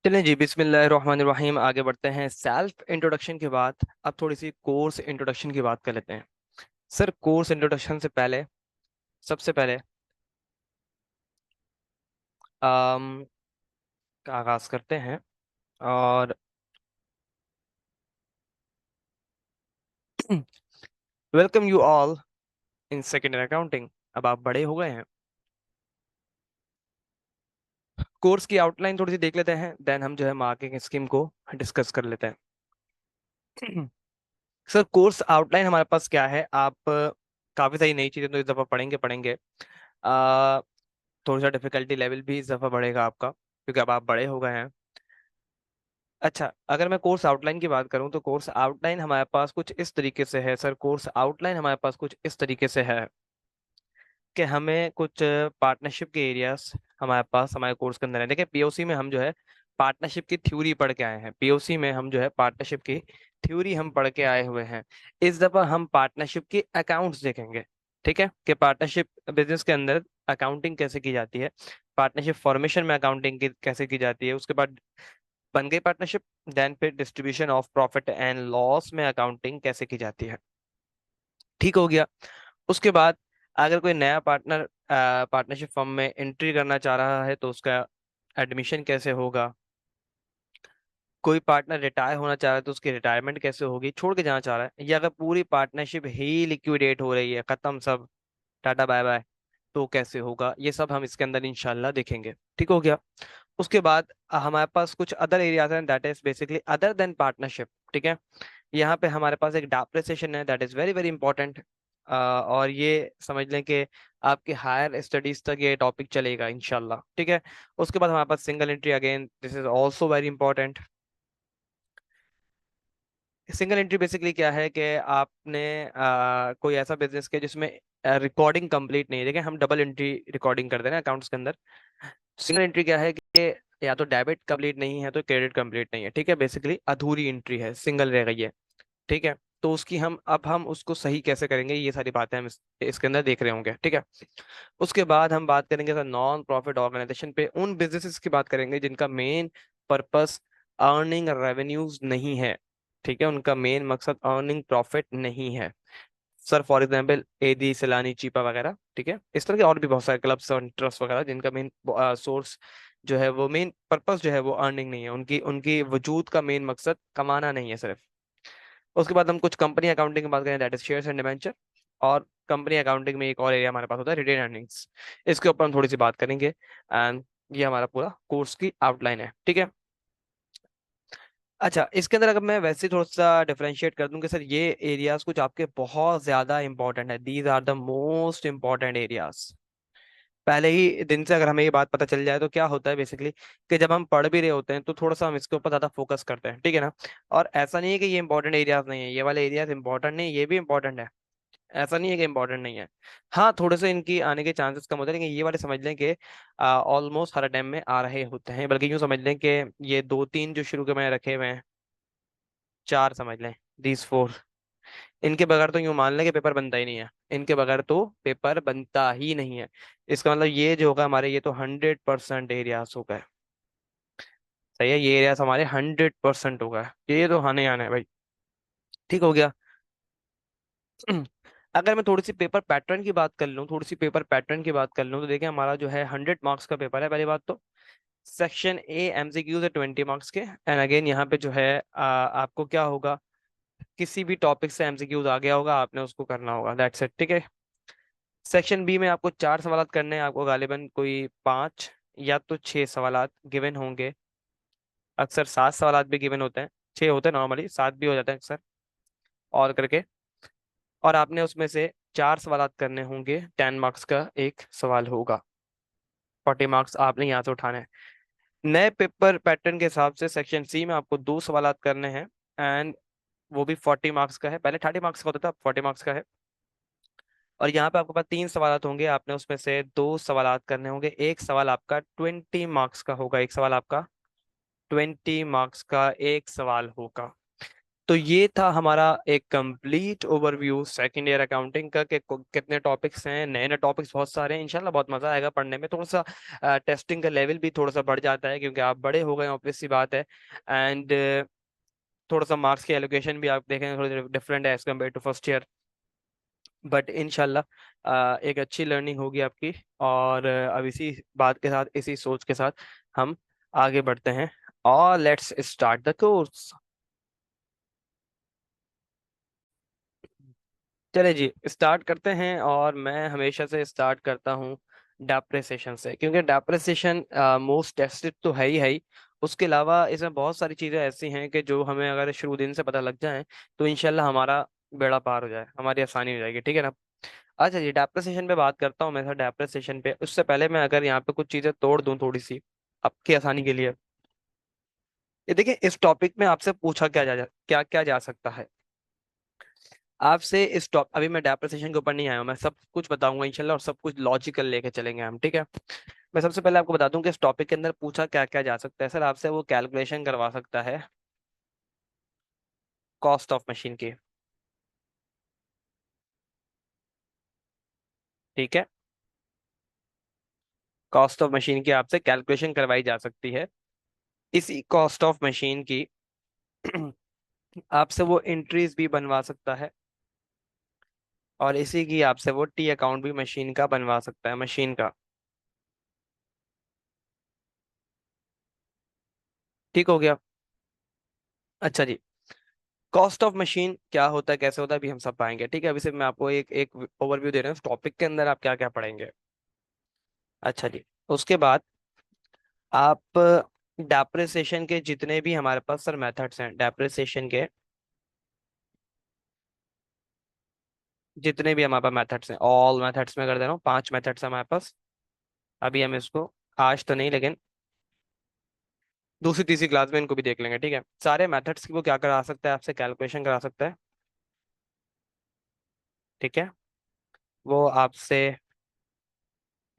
चलें जी, बिस्मिल्लाहिर्रहमानिर्रहीम। आगे बढ़ते हैं। सेल्फ इंट्रोडक्शन के बाद अब थोड़ी सी कोर्स इंट्रोडक्शन की बात कर लेते हैं। सर, कोर्स इंट्रोडक्शन से पहले सबसे पहले आम, का आगाज करते हैं। और welcome you all in second year accounting. अब आप बड़े हो गए हैं। कोर्स की आउटलाइन थोड़ी सी देख लेते हैं, देन हम जो है मार्किंग स्कीम को डिस्कस कर लेते हैं। सर, कोर्स आउटलाइन हमारे पास क्या है? आप काफ़ी सारी नई चीज़ें तो इस दफ़ा पढ़ेंगे। आ, थोड़ा सा डिफिकल्टी लेवल भी इस दफ़ा बढ़ेगा आपका, क्योंकि अब आप बड़े हो गए हैं। अच्छा, अगर मैं कोर्स आउटलाइन की बात करूं तो कोर्स आउटलाइन हमारे पास कुछ इस तरीके से है। सर, कोर्स आउटलाइन हमारे पास कुछ इस तरीके से है कि हमें कुछ पार्टनरशिप के एरियाज हमारे पास हमारे कोर्स के अंदर है। देखिए, पीओसी में हम जो है पार्टनरशिप की थ्योरी पढ़ के आए हैं। पीओसी में हम जो है पार्टनरशिप की थ्योरी हम पढ़ के आए हुए हैं। इस दफा हम पार्टनरशिप के अकाउंट्स देखेंगे। ठीक है, कि पार्टनरशिप बिजनेस के अंदर अकाउंटिंग कैसे की जाती है, पार्टनरशिप फॉर्मेशन में अकाउंटिंग की कैसे की जाती है, उसके बाद बन गई पार्टनरशिप, देन फिर distribution of profit and loss में अकाउंटिंग कैसे की जाती है। ठीक हो गया। उसके बाद अगर कोई नया पार्टनर पार्टनरशिप फर्म में एंट्री करना चाह रहा है तो उसका एडमिशन कैसे होगा। कोई पार्टनर रिटायर होना चाह रहा है तो उसकी रिटायरमेंट कैसे होगी, छोड़ के जाना चाह रहा है, या अगर पूरी पार्टनरशिप ही लिक्विडेट हो रही है, खत्म सब, टाटा बाय बाय, तो कैसे होगा। ये सब हम इसके अंदर इंशाल्लाह देखेंगे। ठीक हो गया। उसके बाद हमारे पास कुछ अदर एरियाज हैं, that is basically other than partnership. ठीक है, यहाँ पे हमारे पास एक डेप्रिसिएशन है, that is very very important. और ये समझ लें कि आपके हायर स्टडीज तक ये टॉपिक चलेगा इंशाल्लाह। ठीक है। उसके बाद हमारे पास single entry, again this is also very important. Single entry basically क्या है कि आपने कोई ऐसा बिजनेस किया जिसमें रिकॉर्डिंग कंप्लीट नहीं है। देखिए, हम डबल एंट्री रिकॉर्डिंग करते हैं ना अकाउंट्स के अंदर। सिंगल एंट्री क्या है कि या तो डेबिट कंप्लीट नहीं है तो क्रेडिट कंप्लीट नहीं है। ठीक है, बेसिकली अधूरी एंट्री है, सिंगल रह गई है। ठीक है, तो उसकी हम उसको सही कैसे करेंगे, ये सारी बातें हम इसके अंदर देख रहे होंगे। ठीक है। उसके बाद हम बात करेंगे सर नॉन प्रॉफिट ऑर्गेनाइजेशन पे, उन बिजनेसेस की बात करेंगे जिनका मेन पर्पस अर्निंग रेवेन्यूज नहीं है। ठीक है, उनका मेन मकसद अर्निंग प्रॉफिट नहीं है। सर, फॉर एग्जांपल एदी, सैलानी, चीपा वगैरह। ठीक है, इस तरह के और भी बहुत सारे क्लब्स और ट्रस्ट वगैरह जिनका मेन सोर्स जो है, वो मेन पर्पस जो है वो अर्निंग नहीं है, उनकी उनकी वजूद का मेन मकसद कमाना नहीं है सिर्फ। उसके बाद हम कुछ कंपनी अकाउंटिंग की बात करें, that is shares and debenture. और कंपनी अकाउंटिंग में एक और एरिया हमारे पास होता है, रिटेन अर्निंग्स। इसके ऊपर हम थोड़ी सी बात करेंगे। एंड ये हमारा पूरा कोर्स की आउटलाइन है। ठीक है। अच्छा, इसके अंदर अगर मैं वैसे थोड़ा सा डिफरेंशिएट कर दूं कि सर ये एरियाज कुछ आपके बहुत ज्यादा इंपॉर्टेंट है, these are the most important areas. पहले ही दिन से अगर हमें ये बात पता चल जाए तो क्या होता है बेसिकली कि जब हम पढ़ भी रहे होते हैं तो थोड़ा सा हम इसके ऊपर ज्यादा फोकस करते हैं। ठीक है ना। और ऐसा नहीं है कि ये इंपॉर्टेंट एरियाज नहीं है, ये वाले एरियाज इंपॉर्टेंट नहीं, ये भी इंपॉर्टेंट है। ऐसा नहीं है कि इंपॉर्टेंट नहीं है। हाँ, थोड़े से इनकी आने के चांसेस कम होते हैं, लेकिन ये वाले समझ लें कि ऑलमोस्ट हर टाइम में आ रहे होते हैं। बल्कि यूँ समझ लें कि ये दो तीन जो शुरू के मैंने रखे हुए हैं, चार समझ लें, दीज फोर, इनके बगैर तो यूं मान लें कि पेपर बनता ही नहीं है। इनके बगैर तो पेपर बनता ही नहीं है। इसका मतलब ये जो होगा हमारे, ये तो 100% एरियाज हो गए। सही है, ये एरियाज हमारे 100% हो गए, ये तो आने आना है भाई। ठीक हो गया। अगर मैं थोड़ी सी पेपर पैटर्न की बात कर लूँ, थोड़ी सी पेपर पैटर्न की बात कर लूँ, तो देखिए हमारा जो है 100 मार्क्स का पेपर है। पहली बात तो सेक्शन ए एमसीक्यूज है 20 मार्क्स के। एंड अगेन यहाँ पे जो है आपको क्या होगा, किसी भी टॉपिक से एमसीक्यूज आ गया होगा, आपने उसको करना होगा, दैट्स इट। ठीक है। सेक्शन बी में आपको 4 सवालात करने हैं, आपको गालिबन कोई 5 या तो 6 सवालात गिवन होंगे। अक्सर 7 सवालात भी गिवन होते हैं, 6 होते हैं नॉर्मली, 7 भी हो जाते हैं अक्सर और करके। और आपने उसमें से 4 सवालात करने होंगे, 10 मार्क्स का एक सवाल होगा, 40 मार्क्स आपने यहाँ से उठाने हैं। नए पेपर पैटर्न के हिसाब से सेक्शन सी में आपको 2 सवालात करने हैं, एंड वो भी 40 मार्क्स का है। पहले 30 मार्क्स का होता था, अब 40 मार्क्स का है। और यहाँ पे आपके पास 3 सवालात होंगे, आपने उसमें से 2 सवालात करने होंगे। एक सवाल आपका 20 मार्क्स का होगा, एक सवाल आपका 20 मार्क्स का एक सवाल होगा। तो ये था हमारा एक complete overview second year accounting का, कि कितने टॉपिक्स हैं, नए नए टॉपिक्स बहुत सारे हैं। इंशाल्लाह बहुत मजा आएगा पढ़ने में। थोड़ा सा टेस्टिंग का लेवल भी थोड़ा सा बढ़ जाता है, क्योंकि आप बड़े हो गए, ऑब्वियस सी बात है। एंड थोड़ा सा मार्क्स की एलोकेशन भी आप देखेंगे थोड़ी डिफरेंट है as compared to first year. But इनशाला एक अच्छी लर्निंग होगी आपकी। और अब इसी बात के साथ, इसी सोच के साथ हम आगे बढ़ते हैं, और लेट्स स्टार्ट द कोर्स। चले जी, स्टार्ट करते हैं। और मैं हमेशा से स्टार्ट करता हूँ डेप्रिसिएशन से, क्योंकि डेप्रिसिएशन मोस्ट टेस्टेड तो है ही। उसके अलावा इसमें बहुत सारी चीज़ें ऐसी हैं कि जो हमें अगर शुरू दिन से पता लग जाए तो इंशाल्लाह हमारा बेड़ा पार हो जाए, हमारी आसानी हो जाएगी, ठीक है ना। अच्छा जी, डेप्रिसिएशन पे बात करता हूँ मैं। सर डेप्रिसिएशन पे उससे पहले मैं अगर यहाँ पे कुछ चीज़ें तोड़ दूँ थोड़ी सी आपकी आसानी के लिए। ये देखिए, इस टॉपिक में आपसे पूछा क्या क्या जा सकता है आपसे। इस टॉप अभी मैं डेप्रिसिएशन के ऊपर नहीं आया हूँ, मैं सब कुछ बताऊंगा इंशाल्लाह, और सब कुछ लॉजिकल लेके चलेंगे हम, ठीक है। मैं सबसे पहले आपको बता दूं कि इस टॉपिक के अंदर पूछा क्या क्या जा सकता है। सर आपसे वो कैलकुलेशन करवा सकता है कॉस्ट ऑफ मशीन की, ठीक है। कॉस्ट ऑफ मशीन की आपसे कैलकुलेशन करवाई जा सकती है। इसी कॉस्ट ऑफ मशीन की आपसे वो एंट्रीज भी बनवा सकता है, और इसी की आपसे वो टी अकाउंट भी मशीन का बनवा सकता है, मशीन का। ठीक हो गया। अच्छा जी, कॉस्ट ऑफ मशीन क्या होता है, कैसे होता है, अभी हम सब पाएंगे, ठीक है। अभी सिर्फ मैं आपको एक एक ओवरव्यू दे रहा हूँ टॉपिक के अंदर आप क्या क्या पढ़ेंगे। अच्छा जी, उसके बाद आप डेप्रिसिएशन के जितने भी हमारे पास सर मेथड्स हैं, डेप्रिसिएशन के जितने भी हमारे पास मेथड्स हैं, ऑल मेथड्स में कर दे रहा हूँ, 5 मेथड्स हैं हमारे पास। अभी हम इसको आज तो नहीं, लेकिन दूसरी तीसरी क्लास में इनको भी देख लेंगे, ठीक है। सारे मेथड्स की वो क्या करा सकता है, आपसे कैलकुलेशन करा सकता है, ठीक है। वो आपसे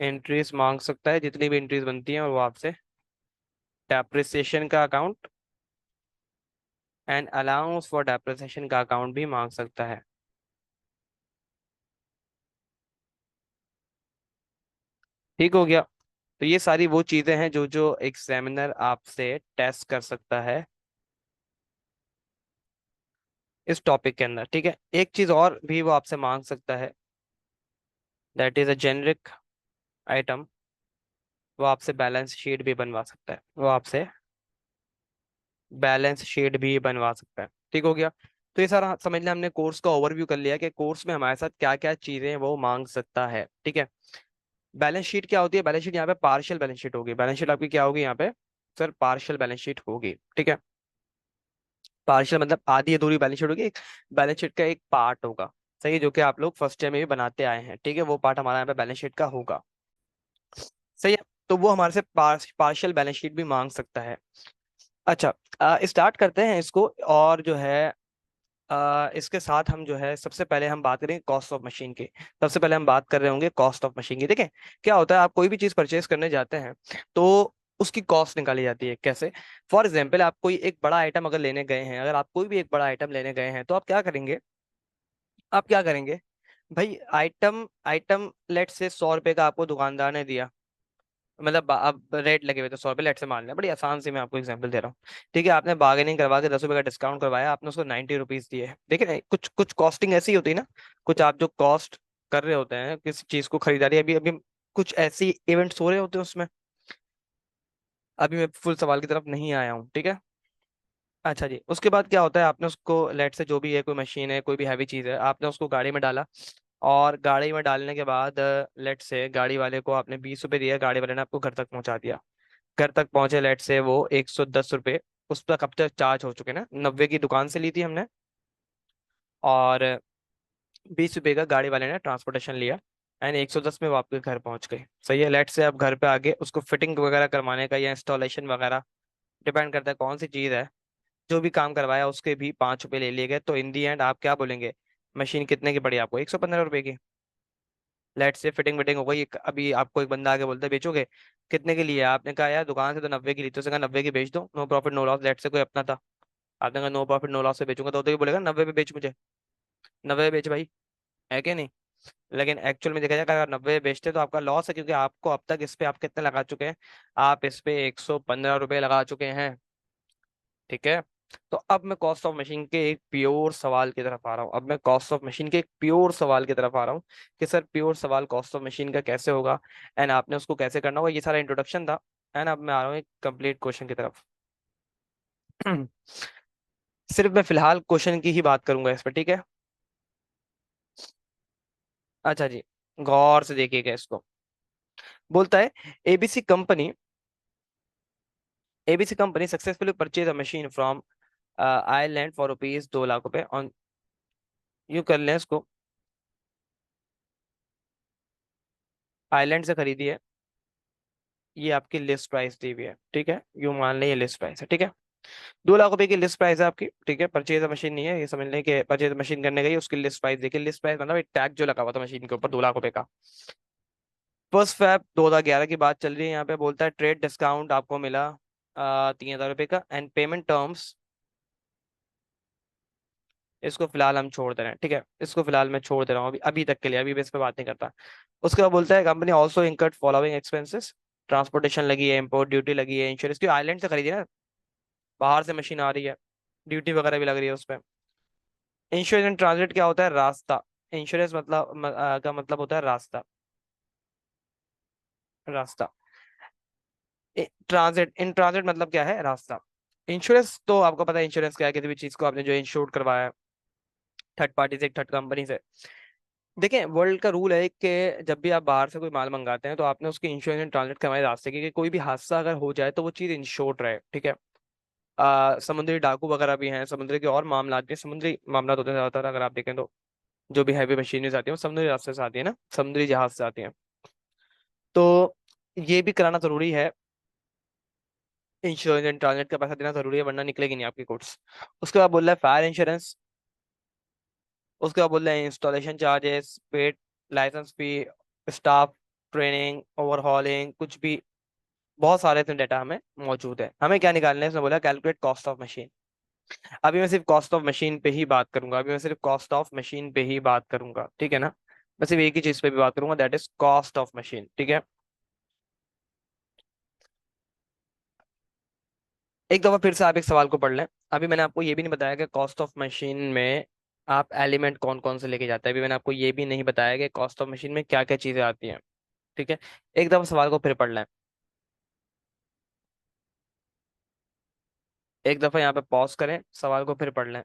एंट्रीज मांग सकता है, जितनी भी एंट्रीज बनती हैं, और वो आपसे डेप्रिसिएशन का account and allowance for depreciation का अकाउंट भी मांग सकता है। ठीक हो गया। तो ये सारी वो चीजें हैं जो जो एग्जामिनर आपसे टेस्ट कर सकता है इस टॉपिक के अंदर, ठीक है। एक चीज और भी वो आपसे मांग सकता है, that is a generic item. वो आपसे बैलेंस शीट भी बनवा सकता है, वो आपसे बैलेंस शीट भी बनवा सकता है। ठीक हो गया। तो ये सारा समझ लिया हमने, कोर्स का ओवरव्यू कर लिया कि कोर्स में हमारे साथ क्या क्या चीजें वो मांग सकता है, ठीक है। बैलेंस शीट क्या होती है, बैलेंस शीट यहाँ पे पार्शियल बैलेंस शीट होगी। बैलेंस शीट आपकी क्या होगी यहाँ पे, सर पार्शियल बैलेंस शीट होगी, ठीक है। पार्शियल मतलब आधी अधूरी बैलेंस शीट होगी, एक बैलेंस शीट का एक पार्ट होगा, सही है, जो कि आप लोग फर्स्ट ईयर में भी बनाते आए हैं, ठीक है। वो पार्ट हमारा यहाँ पे बैलेंस शीट का होगा, सही है। तो वो हमारे से पार्शियल बैलेंस शीट भी मांग सकता है। अच्छा, स्टार्ट करते हैं इसको। और जो है इसके साथ हम जो है सबसे पहले हम बात करेंगे कॉस्ट ऑफ मशीन की। सबसे पहले हम बात कर रहे होंगे कॉस्ट ऑफ मशीन की। देखें, क्या होता है, आप कोई भी चीज़ परचेज करने जाते हैं तो उसकी कॉस्ट निकाली जाती है। कैसे? फॉर एग्जाम्पल, आप कोई एक बड़ा आइटम अगर लेने गए हैं, अगर आप कोई भी एक बड़ा आइटम लेने गए हैं, तो आप क्या करेंगे, आप क्या करेंगे भाई, आइटम आइटम लेट से 100 रुपए का आपको दुकानदार ने दिया, मतलब अब रेट लगे हुए थे 100 रुपए, लेट से मान लें, बड़ी आसान से मैं आपको एग्जांपल दे रहा हूँ, ठीक है। आपने बार्गेनिंग करवा के 10 रुपए का डिस्काउंट करवाया, आपने उसको 90 रुपीज दिए। देखिए ना, कुछ कुछ कॉस्टिंग ऐसी होती है ना, कुछ आप जो कॉस्ट कर रहे होते हैं किसी चीज को खरीदारी, अभी अभी कुछ ऐसी इवेंट्स हो रहे होते हैं उसमें। अभी मैं फुल सवाल की तरफ नहीं आया हूँ, ठीक है। अच्छा जी, उसके बाद क्या होता है, आपने उसको लेट से जो भी है, कोई मशीन है, कोई भी हैवी चीज है, आपने उसको गाड़ी में डाला, और गाड़ी में डालने के बाद लेट से गाड़ी वाले को आपने 20 रुपए दिया, गाड़ी वाले ने आपको घर तक पहुंचा दिया। घर तक पहुंचे लेट से वो 110 रुपये उस पर कब तक चार्ज हो चुके ना, 90 की दुकान से ली थी हमने, और 20 रुपये का गाड़ी वाले ने ट्रांसपोर्टेशन लिया, एंड 110 में वो आपके घर पहुंच गए। सही है। लेट से आप घर पे आगे उसको फिटिंग वगैरह करवाने का या इंस्टॉलेशन वगैरह, डिपेंड करता है कौन सी चीज़ है, जो भी काम करवाया उसके भी 5 रुपये ले लिए गए। तो इन दी एंड आप क्या बोलेंगे, मशीन कितने की पड़ी आपको, 115 रुपये की। लेट से फिटिंग विटिंग हो गई, अभी आपको एक बंदा आगे बोलता है बेचोगे, कितने की लिए? आपने कहा यार दुकान से तो 90 की ली, तो उसने कहा 90 की बेच दो, no profit no loss, let's say कोई अपना था, आपने कहा नो प्रॉफिट नो लॉस से बेचूंगा, तो ये बोलेगा 90 पे बेच मुझे, 90 पे बेच भाई, है कि नहीं। लेकिन एक्चुअल में देखा जाए अगर 90 बेचते तो आपका लॉस है, क्योंकि आपको अब तक इस पे आप कितने लगा चुके हैं, आप इस पे 115 रुपए लगा चुके हैं। ठीक है। तो अब मैं कॉस्ट ऑफ मशीन के एक प्योर सवाल की तरफ आ रहा हूँ, अब मैं कॉस्ट ऑफ मशीन के एक प्योर सवाल की तरफ आ रहा हूँ कि सर प्योर सवाल कॉस्ट ऑफ मशीन का कैसे होगा, एंड आपने उसको कैसे करना होगा, ये सारा इंट्रोडक्शन था। एंड अब मैं आ रहा हूँ एक कंप्लीट क्वेश्चन की तरफ। सिर्फ मैं फिलहाल क्वेश्चन की ही बात करूंगा इस पर, ठीक है। अच्छा जी, गौर से देखिएगा इसको। बोलता है ABC company, ABC company successfully purchase a machine from Ireland for rupees 2 lakh रुपए ऑन, यू कर लें इसको, आयरलैंड से खरीदी है, ये आपकी लिस्ट प्राइस दी हुई है, ठीक है, यूं मान लें ये लिस्ट प्राइस है, ठीक है। 2 लाख रुपए की लिस्ट प्राइस है आपकी, ठीक है, परचेज मशीन नहीं है, ये समझ लें कि परचेज मशीन करने गई, उसकी लिस्ट प्राइस देखिए, लिस्ट प्राइस मतलब एक टैग जो लगा हुआ था मशीन के ऊपर 2 लाख रुपए का। फर्स्ट फैब 2011 की बात चल रही है, यहाँ पे बोलता है ट्रेड डिस्काउंट आपको मिला 3,000 रुपए का, एंड पेमेंट टर्म्स, इसको फिलहाल हम छोड़ दे रहे हैं, ठीक है, इसको फिलहाल मैं छोड़ दे रहा हूँ अभी, अभी तक के लिए, अभी मैं इस पे बात नहीं करता। उसके बाद बोलता है company also incurred following expenses, transportation लगी है, इंपोर्ट ड्यूटी लगी है, इंश्योरेंस, की आइलैंड से खरीदी है ना, बाहर से मशीन आ रही है, ड्यूटी वगैरह भी लग रही है उस पर। इंश्योरेंस एंड ट्रांजिट क्या होता है, रास्ता, इंश्योरेंस मतलब का मतलब होता है रास्ता, रास्ता। ट्रांजिट, इन ट्रांजिट मतलब क्या है, रास्ता। इंश्योरेंस तो आपको पता है इंश्योरेंस क्या है, किसी भी चीज को आपने जो इंश्योर करवाया थर्ड पार्टी से, थर्ड कंपनी से। देखें वर्ल्ड का रूल है कि जब भी आप बाहर से कोई माल मंगाते हैं तो आपने उसकी इंश्योरेंस एंड ट्रांजिट करवाए रास्ते की, कि कोई भी हादसा अगर हो जाए तो वो चीज़ इंश्योर्ड रहे, ठीक है। समुद्री डाकू वगैरह भी हैं, समुद्र के और मामला भी हैं, समुद्री मामला होते हैं ज्यादातर, अगर आप देखें तो जो भी हैवी मशीनरीज आती है वो समुद्री रास्ते से आती है ना, समुद्री जहाज से आती हैं। तो ये भी कराना जरूरी है, इंश्योरेंस एंड ट्रांजिट का पैसा देना जरूरी है, वरना निकलेगी नहीं आपकी कोर्स। उसके बाद बोल रहा है फायर इंश्योरेंस, उसके बाद बोल रहे हैं इंस्टॉलेशन चार्जेस पेड, लाइसेंस फी, स्टाफ ट्रेनिंग, ओवरहॉलिंग, कुछ भी, बहुत सारे इसमें डाटा हमें मौजूद है। हमें क्या निकालना है, इसमें बोला कैलकुलेट कॉस्ट ऑफ मशीन। अभी मैं सिर्फ कॉस्ट ऑफ मशीन पे ही बात करूंगा, अभी मैं सिर्फ कॉस्ट ऑफ मशीन पे ही बात करूंगा, ठीक है ना। मैं सिर्फ एक ही चीज पे भी बात करूंगा, that is cost of machine, ठीक है। एक दफा फिर से आप एक सवाल को पढ़ लें। अभी मैंने आपको ये भी नहीं बताया कि कॉस्ट ऑफ मशीन में आप एलिमेंट कौन कौन से लेके जाते हैं, अभी मैंने आपको ये भी नहीं बताया कि कॉस्ट ऑफ मशीन में क्या क्या चीजें आती हैं, ठीक है। एक दफा सवाल को फिर पढ़ लें, एक दफा यहाँ पे पॉज करें, सवाल को फिर पढ़ लें।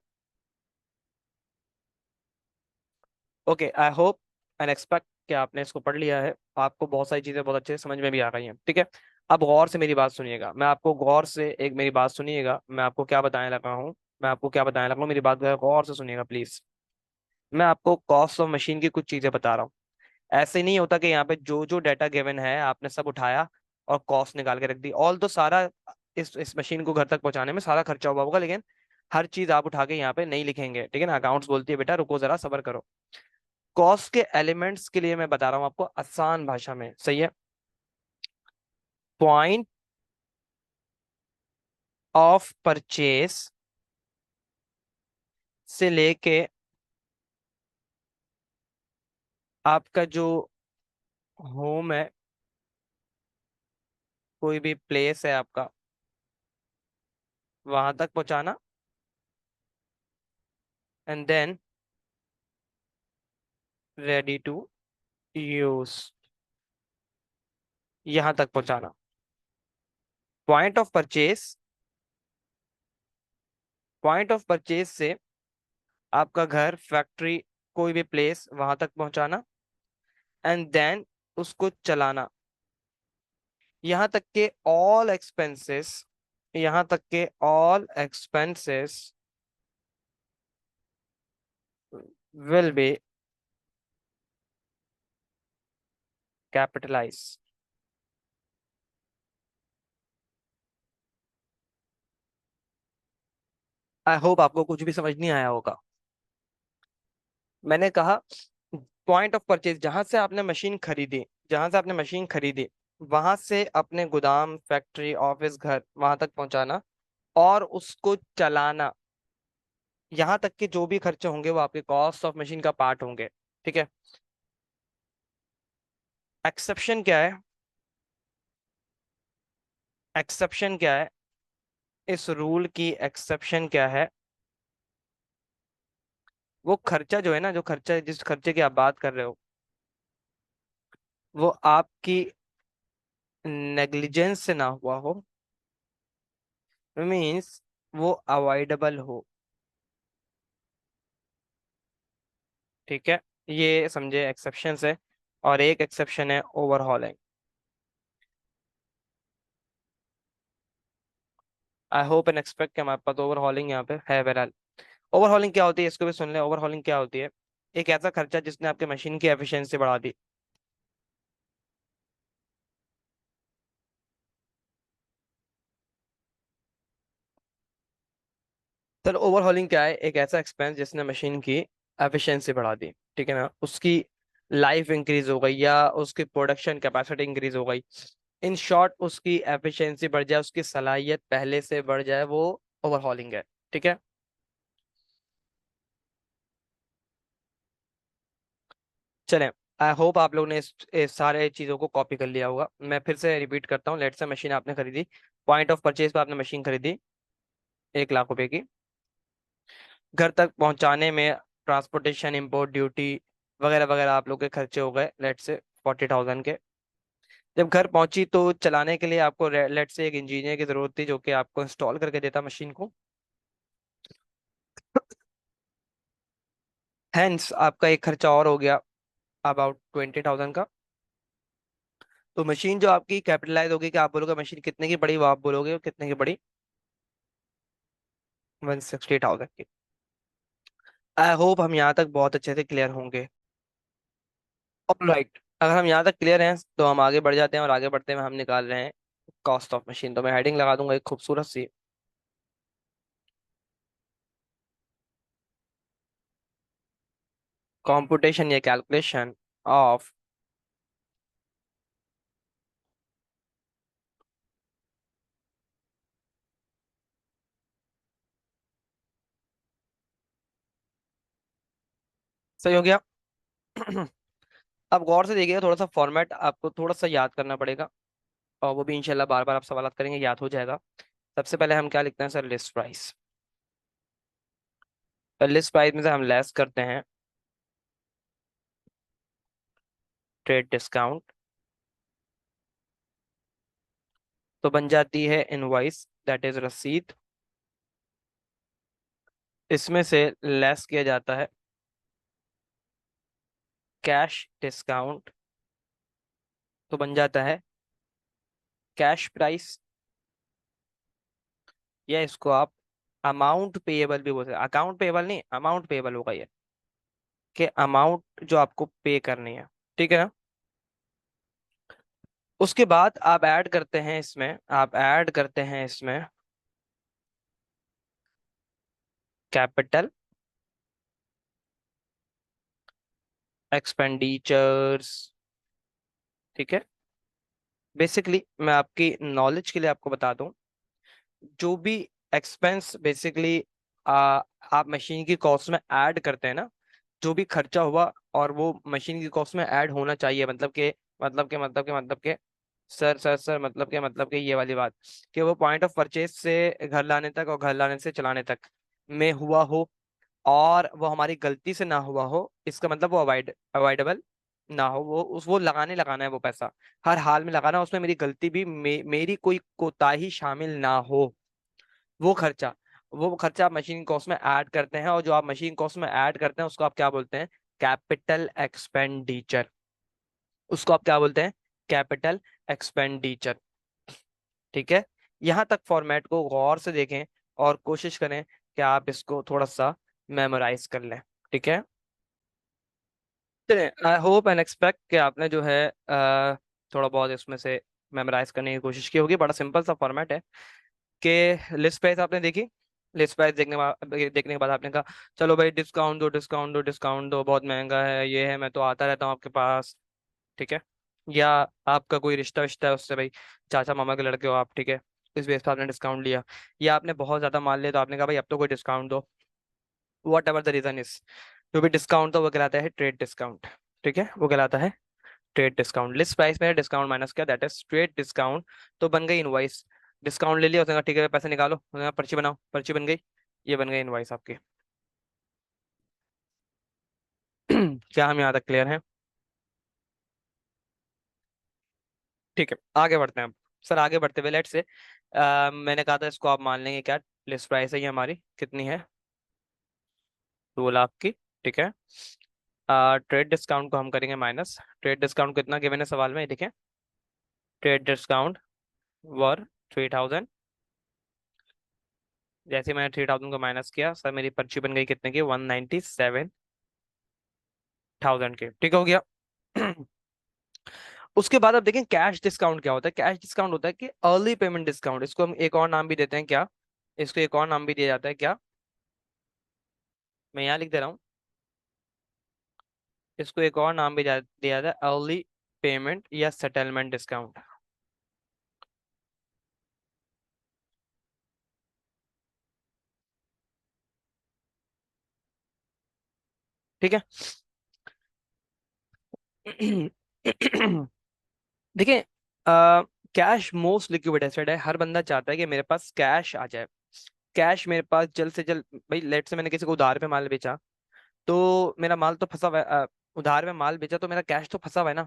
Okay, I hope and expect कि आपने इसको पढ़ लिया है, आपको बहुत सारी चीजें बहुत अच्छे से समझ में भी आ गई हैं, ठीक है। अब गौर से मेरी बात सुनिएगा, मैं आपको गौर से एक मेरी बात सुनिएगा, मैं आपको क्या बताने लगा हूँ, मैं आपको क्या बताने लगा हूँ, मेरी बात गौर से सुनिएगा प्लीज। मैं आपको कॉस्ट ऑफ मशीन की कुछ चीजें बता रहा हूँ। ऐसे नहीं होता कि यहाँ पे जो जो डाटा गिवन है आपने सब उठाया और कॉस्ट निकाल के रख दी, ऑल तो सारा इस मशीन को घर तक पहुंचाने में सारा खर्चा हुआ होगा, लेकिन हर चीज आप उठा के यहाँ पे नहीं लिखेंगे, ठीक है ना। अकाउंट्स बोलती है बेटा रुको जरा सब्र करो। कॉस्ट के एलिमेंट्स के लिए मैं बता रहा हूँ आपको आसान भाषा में, सही है। पॉइंट ऑफ परचेज से लेके आपका जो होम है, कोई भी प्लेस है आपका, वहां तक पहुंचाना, and then ready to use, यहां तक पहुंचाना। Point of purchase, point of purchase से आपका घर, फैक्ट्री, कोई भी प्लेस वहां तक पहुंचाना, एंड देन उसको चलाना, यहां तक के ऑल एक्सपेंसेस, यहां तक के all expenses will be capitalized। I hope आपको कुछ भी समझ नहीं आया होगा। मैंने कहा पॉइंट ऑफ परचेज, जहां से आपने मशीन खरीदी, जहां से आपने मशीन खरीदी वहां से अपने गोदाम, फैक्ट्री, ऑफिस, घर वहां तक पहुंचाना और उसको चलाना, यहाँ तक के जो भी खर्चे होंगे वो आपके कॉस्ट ऑफ मशीन का पार्ट होंगे। ठीक है। एक्सेप्शन क्या है? एक्सेप्शन क्या है? इस रूल की एक्सेप्शन क्या है? वो खर्चा जो है ना, जो खर्चा, जिस खर्चे की आप बात कर रहे हो, वो आपकी नेग्लिजेंस से ना हुआ हो, मीन्स वो अवॉइडेबल हो। ठीक है। ये समझे एक्सेप्शन है। और एक एक्सेप्शन है overhauling. I hope and expect कि हमारे पास ओवरहॉलिंग यहाँ पे है। बहरहाल, ओवरहॉलिंग क्या होती है इसको भी सुन ले। ओवरहॉलिंग क्या होती है? एक ऐसा खर्चा जिसने आपके मशीन की एफिशिएंसी बढ़ा दी। सर, ओवरहॉलिंग क्या है? एक ऐसा एक्सपेंस जिसने मशीन की एफिशिएंसी बढ़ा दी। ठीक है ना? उसकी लाइफ इंक्रीज हो गई या उसकी प्रोडक्शन कैपेसिटी इंक्रीज हो गई। इन शॉर्ट, उसकी एफिशिएंसी बढ़ जाए, उसकी सलाहियत पहले से बढ़ जाए, वो ओवरहॉलिंग है। ठीक है। चलें। आई होप आप लोगों ने इस सारे चीज़ों को कॉपी कर लिया होगा। मैं फिर से रिपीट करता हूँ। लेट से मशीन आपने खरीदी, पॉइंट ऑफ परचेज पे आपने मशीन खरीदी 1 लाख रुपए की। घर तक पहुंचाने में ट्रांसपोर्टेशन, इंपोर्ट ड्यूटी वगैरह वगैरह आप लोग के खर्चे हो गए लेट से 40,000 के। जब घर पहुंची तो चलाने के लिए आपको लेट से एक इंजीनियर की जरूरत थी जो कि आपको इंस्टॉल करके देता मशीन को। हैंस आपका एक खर्चा और हो गया अबाउट 20,000 का। तो मशीन जो आपकी कैपिटलाइज होगी, कि आप बोलोगे मशीन कितने की पड़ी, वो आप बोलोगे कितने की पड़ी? 160,000 की। आई होप हम यहाँ तक बहुत अच्छे से क्लियर होंगे। ऑलराइट, अगर हम यहाँ तक क्लियर हैं तो हम आगे बढ़ जाते हैं, और आगे बढ़ते हुए हम निकाल रहे हैं कॉस्ट ऑफ मशीन। तो मैं हेडिंग लगा दूंगा एक खूबसूरत सी, कंप्यूटेशन या कैलकुलेशन ऑफ सही हो गया। अब गौर से देखिएगा, थोड़ा सा फॉर्मेट आपको थोड़ा सा याद करना पड़ेगा, और वो भी इंशाल्लाह बार बार आप सवाल करेंगे, याद हो जाएगा। सबसे पहले हम क्या लिखते हैं सर? List price. तो लिस्ट प्राइस में से हम लेस करते हैं ट्रेड डिस्काउंट, तो बन जाती है इनवॉइस, दैट इज रसीद। इसमें से लेस किया जाता है कैश डिस्काउंट, तो बन जाता है कैश प्राइस। या इसको आप अमाउंट पेएबल भी बोल सकते हैं। अकाउंट पेएबल नहीं, अमाउंट पेएबल होगा ये, कि अमाउंट जो आपको पे करनी है। ठीक है ना? उसके बाद आप ऐड करते हैं इसमें, आप ऐड करते हैं इसमें कैपिटल एक्सपेंडिचर्स। ठीक है। बेसिकली मैं आपकी नॉलेज के लिए आपको बता दूं, जो भी एक्सपेंस बेसिकली आप मशीन की कॉस्ट में ऐड करते हैं ना, जो भी खर्चा हुआ और वो मशीन की कॉस्ट में ऐड होना चाहिए, मतलब के सर मतलब के ये वाली बात, कि वो पॉइंट ऑफ परचेज से घर लाने तक और घर लाने से चलाने तक में हुआ हो, और वो हमारी गलती से ना हुआ हो, इसका मतलब वो अवॉइडेबल ना हो। वो लगाने लगाना है, वो पैसा हर हाल में लगाना है, उसमें मेरी गलती भी मेरी कोई कोताही शामिल ना हो। वो खर्चा वो खर्चा आप मशीन कॉस्ट में ऐड करते हैं, और जो आप मशीन कॉस्ट में ऐड करते हैं उसको आप क्या बोलते हैं? Capital expenditure. उसको आप क्या बोलते हैं? Capital expenditure. ठीक है। यहां तक फॉर्मेट को गौर से देखें और कोशिश करें कि आप इसको थोड़ा सा मेमोराइज कर लें। ठीक है। चलिए, आई होप एंड एक्सपेक्ट कि आपने जो है थोड़ा बहुत इसमें से मेमोराइज करने की कोशिश की होगी। बड़ा सिंपल सा फॉर्मेट है कि लिस्ट प्राइस आपने देखी। लिस्ट प्राइस देखने के बाद आपने कहा चलो भाई डिस्काउंट दो, डिस्काउंट दो, डिस्काउंट दो, बहुत महंगा है, ये है, मैं तो आता रहता हूँ आपके पास। ठीक है। या आपका कोई रिश्ता विश्ता है उससे, भाई चाचा मामा के लड़के हो आप, ठीक है, इस बेस पर आपने डिस्काउंट लिया। या आपने बहुत ज्यादा माल लिया तो आपने कहा भाई अब तो कोई डिस्काउंट दो। Whatever the reason is. जो भी डिस्काउंट तो वो कहलाता है ट्रेड डिस्काउंट। ठीक है, वो कहलाता है ट्रेड डिस्काउंट। लिस्ट प्राइस में डिस्काउंट माइनस किया, दैट इज ट्रेड डिस्काउंट। तो बन गई इनवॉइस। डिस्काउंट ले लिया, उसने कहा ठीक है पैसे निकालो, उसने कहा पर्ची बनाओ, पर्ची बन गई, ये बन गई इनवॉइस आपकी। क्या हम यहाँ तक क्लियर हैं? ठीक है, आगे बढ़ते हैं अब। सर आगे बढ़ते हुए लेट से मैंने कहा था इसको आप मान लेंगे क्या, लिस्ट प्राइस है ये हमारी, कितनी है, 2 लाख की। ठीक है, ट्रेड डिस्काउंट को हम करेंगे माइनस। ट्रेड डिस्काउंट कितना गिवन है सवाल में, ये देखें। ट्रेड डिस्काउंट वर 3000। जैसे मैंने 3000 को माइनस किया सर, मेरी पर्ची बन गई कितने की, 197,000 की। ठीक हो गया। उसके बाद अब देखें कैश डिस्काउंट क्या होता है। कैश डिस्काउंट होता है कि अर्ली पेमेंट डिस्काउंट, इसको हम एक और नाम भी देते हैं क्या, इसको एक और नाम भी दिया जाता है क्या, मैं यहाँ लिख दे रहा हूँ, इसको एक और नाम भी दिया जाता है अर्ली पेमेंट या सेटलमेंट डिस्काउंट। ठीक है। देखिए, कैश मोस्ट लिक्विड एसेट है, हर बंदा चाहता है कि मेरे पास कैश आ जाए। कैश मेरे पास जल्द से जल्द, भाई लेट से मैंने किसी को उधार पे माल बेचा, तो मेरा माल तो फंसा हुआ है, उधार में माल बेचा तो मेरा कैश तो फंसा हुआ है ना,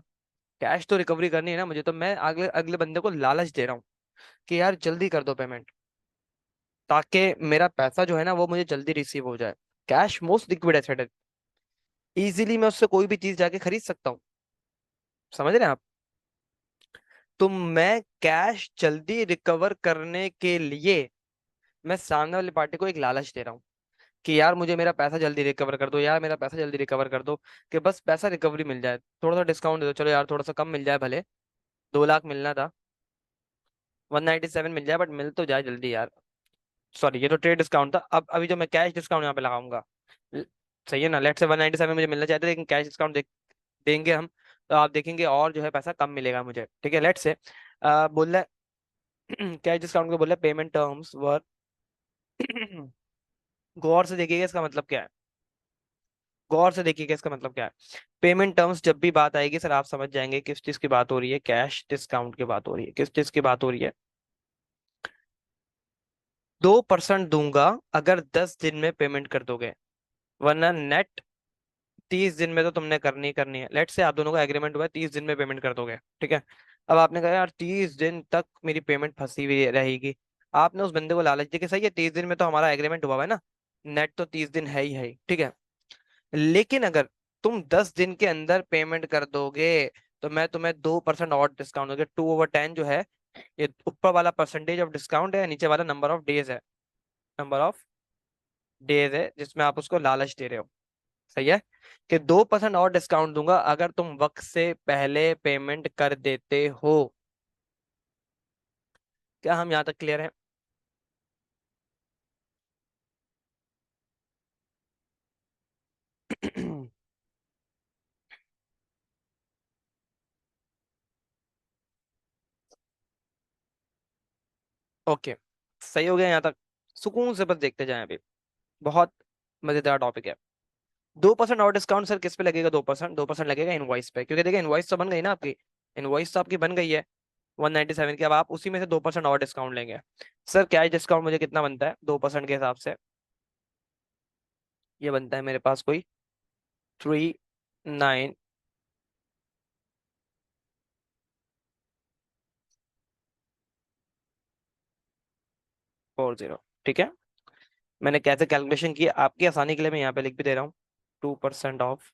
कैश तो रिकवरी करनी है ना मुझे, तो मैं अगले अगले बंदे को लालच दे रहा हूँ कि यार जल्दी कर दो पेमेंट, ताकि मेरा पैसा जो है ना वो मुझे जल्दी रिसीव हो जाए। कैश मोस्ट लिक्विड एसेट है, इजीली मैं उससे कोई भी चीज जाके खरीद सकता हूँ। समझ रहे हैं आप? तो मैं कैश जल्दी रिकवर करने के लिए मैं सामने वाली पार्टी को एक लालच दे रहा हूँ कि यार मुझे मेरा पैसा जल्दी रिकवर कर दो, यार मेरा पैसा जल्दी रिकवर कर दो, कि बस पैसा रिकवरी मिल जाए, थोड़ा सा डिस्काउंट दे दो, चलो यार थोड़ा सा कम मिल जाए भले, 2 लाख मिलना था, 197 मिल जाए बट मिल तो जाए जल्दी यार। सॉरी, ये तो ट्रेड डिस्काउंट था। अब अभी जो मैं कैश डिस्काउंट यहाँ पे लगाऊंगा, ल- सही है ना, लेट से 197 मुझे मिलना चाहते लेकिन कैश डिस्काउंट देंगे हम, तो आप देखेंगे और जो है पैसा कम मिलेगा मुझे। ठीक है, लेट से बोल रहा है कैश डिस्काउंट को बोल रहा है पेमेंट टर्म्स वर। गौर से देखिएगा इसका मतलब क्या है, गौर से देखिएगा इसका मतलब क्या है। पेमेंट टर्म्स जब भी बात आएगी सर, आप समझ जाएंगे किस चीज की बात हो रही है, कैश डिस्काउंट की बात हो रही है, किस चीज की बात हो रही है। 2% दूंगा अगर 10 दिन में पेमेंट कर दोगे, वरना नेट 30 दिन में तो तुमने करनी ही करनी है। लेट से आप दोनों का एग्रीमेंट हुआ है 30 दिन में पेमेंट कर दोगे, ठीक है। अब आपने कहा यार 30 दिन तक मेरी पेमेंट फंसी हुई रहेगी, आपने उस बंदे को लालच दी कि सही है 30 दिन में तो हमारा एग्रीमेंट हुआ है ना, नेट तो 30 दिन है ही, ठीक है। लेकिन अगर तुम 10 दिन के अंदर पेमेंट कर दोगे तो मैं तुम्हें 2% और डिस्काउंट दोगे, 2/10 जो है, ये ऊपर वाला परसेंटेज ऑफ डिस्काउंट है, नीचे वाला नंबर ऑफ डेज है, नंबर ऑफ डेज है जिसमें आप उसको लालच दे रहे हो। सही है, कि 2% और डिस्काउंट दूंगा अगर तुम वक्त से पहले पेमेंट कर देते हो। क्या हम यहाँ तक क्लियर हैं? ओके, सही हो गया यहाँ तक, सुकून से बस देखते जाएं अभी, बहुत मजेदार टॉपिक है। 2% और डिस्काउंट सर किस पे लगेगा? 2%, 2% लगेगा इनवॉइस पे, क्योंकि देखिए इनवॉइस तो बन गई ना आपकी, इनवॉइस तो आपकी बन गई है 197 की, अब आप उसी में से 2% और डिस्काउंट लेंगे। सर कैश डिस्काउंट मुझे कितना बनता है 2% के हिसाब से? ये बनता है मेरे पास कोई 3940। ठीक है, मैंने कैसे कैलकुलेशन की आपकी आसानी के लिए मैं यहाँ पे लिख भी दे रहा हूँ, 2% ऑफ,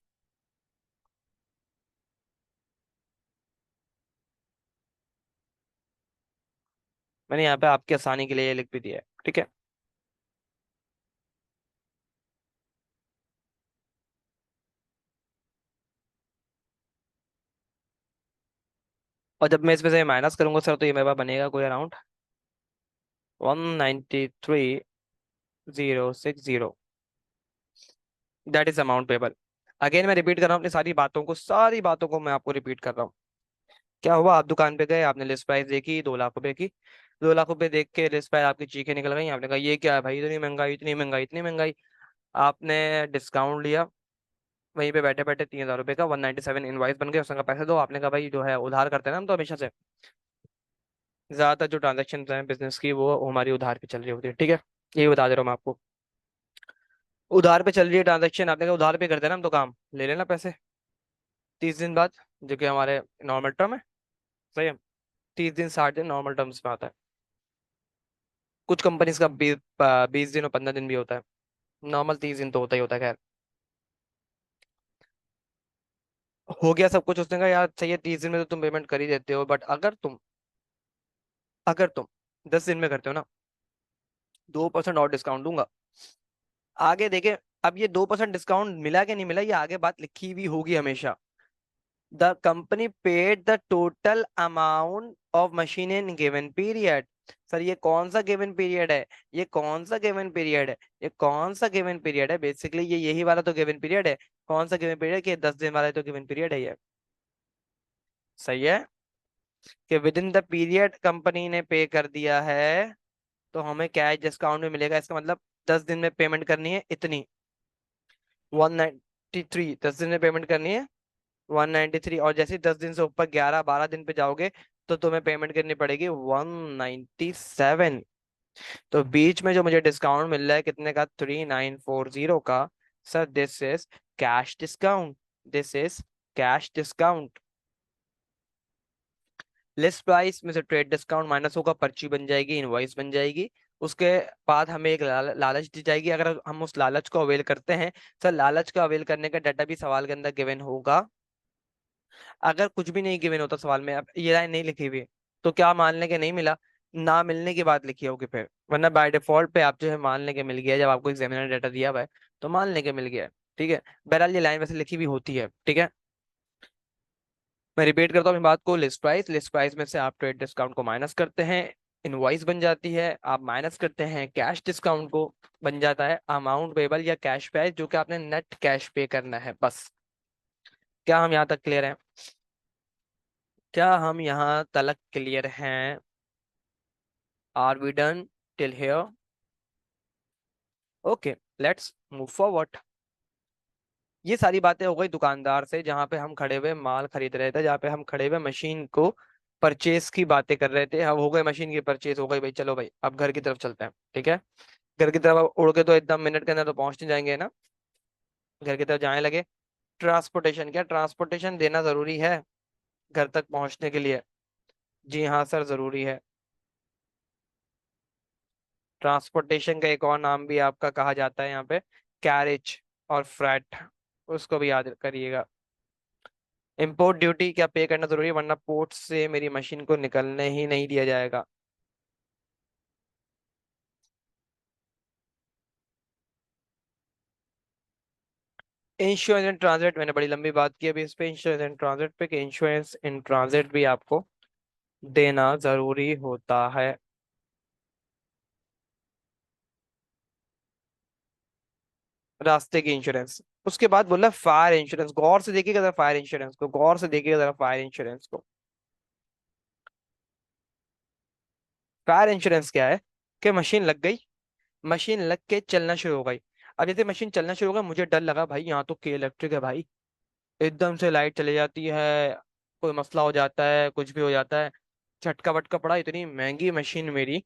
मैंने यहाँ पे आपकी आसानी के लिए ये लिख भी दिया है, ठीक है। और जब मैं इसमें से माइनस करूंगा सर, तो ये मेरे पास बनेगा कोई around 193,060। That is amount payable. Again मैं रिपीट कर रहा हूँ अपनी सारी बातों को, सारी बातों को मैं आपको रिपीट कर रहा हूँ। क्या हुआ, आप दुकान पे गए, आपने लिस्ट प्राइस देखी 2 लाख रुपए की, 2 लाख रुपए देख के लिस्ट प्राइस आपकी चीखें निकल गई, आपने कहा ये क्या है भाई, इतनी महंगाई, इतनी महंगाई, इतनी महंगाई। आपने डिस्काउंट लिया, वहीं पे बैठे बैठे 3,000 रुपये का 197 इनवाइस बन गए, उसने कहा पैसे दो, आपने कहा भाई जो है उधार करते हैं ना हम तो हमेशा से, ज्यादातर जो ट्रांजेक्शन हैं बिजनेस की वो हमारी उधार पे चल रही होती है, ठीक है। यही बता दे रहा हूँ मैं आपको, उधार पे चल रही है ट्रांजेक्शन, आपने कहा उधार पे करते हैं ना हम तो काम, ले लेना पैसे 30 दिन बाद, जो कि हमारे नॉर्मल टर्म है। सही है। 30 दिन 60 दिन नॉर्मल टर्म्स में आता है। कुछ कंपनीज का 20 दिन और 15 दिन भी होता है। नॉर्मल 30 दिन तो होता ही होता है, खैर। हो गया सब कुछ, उसने कहा यार सही है, 30 दिन में तो तुम पेमेंट कर ही देते हो, बट अगर तुम 10 दिन में करते हो ना, 2% और डिस्काउंट दूंगा। आगे देखे, अब ये 2% डिस्काउंट मिला कि नहीं मिला, ये आगे बात लिखी हुई होगी हमेशा। The company paid the total amount of machine in given period. Sir ये कौन सा गिवन पीरियड है, ये कौन सा गिवन पीरियड है, ये कौन सा गिवन पीरियड है, बेसिकली ये यही वाला तो गिवन पीरियड है। कौन सा गिवन पीरियड, कि 10 दिन वाला तो गिवन पीरियड है ये। सही है। कि with in the period company ने पे कर दिया है, तो हमें कैश डिस्काउंट में मिलेगा, इसका मतलब 10 दिन में पेमेंट करनी है इतनी, 193। 10 दिन में पेमेंट करनी है 193, और जैसे ही 10 दिन से ऊपर 11 12 दिन पे जाओगे तो तुम्हें पेमेंट करनी पड़ेगी 197। तो बीच में जो मुझे डिस्काउंट मिल रहा है कितने का, 3940 का। Sir this is cash discount, this is cash discount. List price में से ट्रेड डिस्काउंट माइनस होगा, पर्ची बन जाएगी, इनवॉइस बन जाएगी। उसके बाद हमें एक लालच दी जाएगी, अगर हम उस लालच को अवेल करते हैं। सर लालच का अवेल करने का डाटा भी सवाल के अंदर गिवन होगा। अगर कुछ भी नहीं गिवन होता सवाल में, अब ये लाइन नहीं लिखी हुई, तो क्या मान लें कि नहीं मिला, ना मिलने की बात लिखी होगी फिर, वरना बाय डिफॉल्ट पे आप जो है मान लें कि मिल गया है, जब आपको एग्जामिनर डाटा दिया हुआ है तो मान लें कि मिल गया है। ठीक है। बहरहाल ये लाइन वैसे लिखी हुई होती है, ठीक है। मैं रिपीट करता हूँ अपनी बात को, लिस्ट प्राइस में से आप ट्रेड डिस्काउंट को माइनस करते हैं, इनवॉइस बन जाती है, आप माइनस करते हैं कैश डिस्काउंट को, बन जाता है अमाउंट पेबल या कैश पे, जो कि आपने नेट कैश पे करना है बस। क्या हम यहाँ तक क्लियर हैं? क्या हम यहाँ तलक क्लियर हैं? Are we done till here? Okay, let's move forward. ये सारी बातें हो गई दुकानदार से, जहाँ पे हम खड़े हुए माल खरीद रहे थे, जहाँ पे हम खड़े हुए मशीन को परचेज की बातें कर रहे थे। अब हो गए मशीन की परचेज, हो गई भाई, चलो भाई अब घर की तरफ चलते हैं, ठीक है। घर की तरफ अब उड़ के तो एकदम मिनट के अंदर तो पहुंच नहीं जाएंगे ना, घर की तरफ जाने लगे। ट्रांसपोर्टेशन, क्या ट्रांसपोर्टेशन देना जरूरी है घर तक पहुंचने के लिए? जी हाँ सर, जरूरी है। ट्रांसपोर्टेशन का एक और नाम भी आपका कहा जाता है यहाँ पे, कैरेज और फ्रैट, उसको भी याद करिएगा। इंपोर्ट ड्यूटी क्या पे करना जरूरी है, वरना पोर्ट से मेरी मशीन को निकलने ही नहीं दिया जाएगा। इंश्योरेंस इन ट्रांजिट, मैंने बड़ी लंबी बात की अभी इस पे, इंश्योरेंस इन ट्रांजिट पे, कि इंश्योरेंस इन ट्रांजिट भी आपको देना जरूरी होता है। रास्ते की इंश्योरेंस। उसके बाद बोला फायर इंश्योरेंस, गौर से देखिएगा जरा फायर इंश्योरेंस को, गौर से देखिएगा जरा फायर इंश्योरेंस को। फायर इंश्योरेंस क्या है, कि मशीन लग गई, मशीन लग के चलना शुरू हो गई। अब जैसे मशीन चलना शुरू हो गया, मुझे डर लगा भाई यहाँ तो के इलेक्ट्रिक है भाई, एकदम से लाइट चली जाती है, कोई मसला हो जाता है, कुछ भी हो जाता है, झटका वटका पड़ा, इतनी महंगी मशीन मेरी।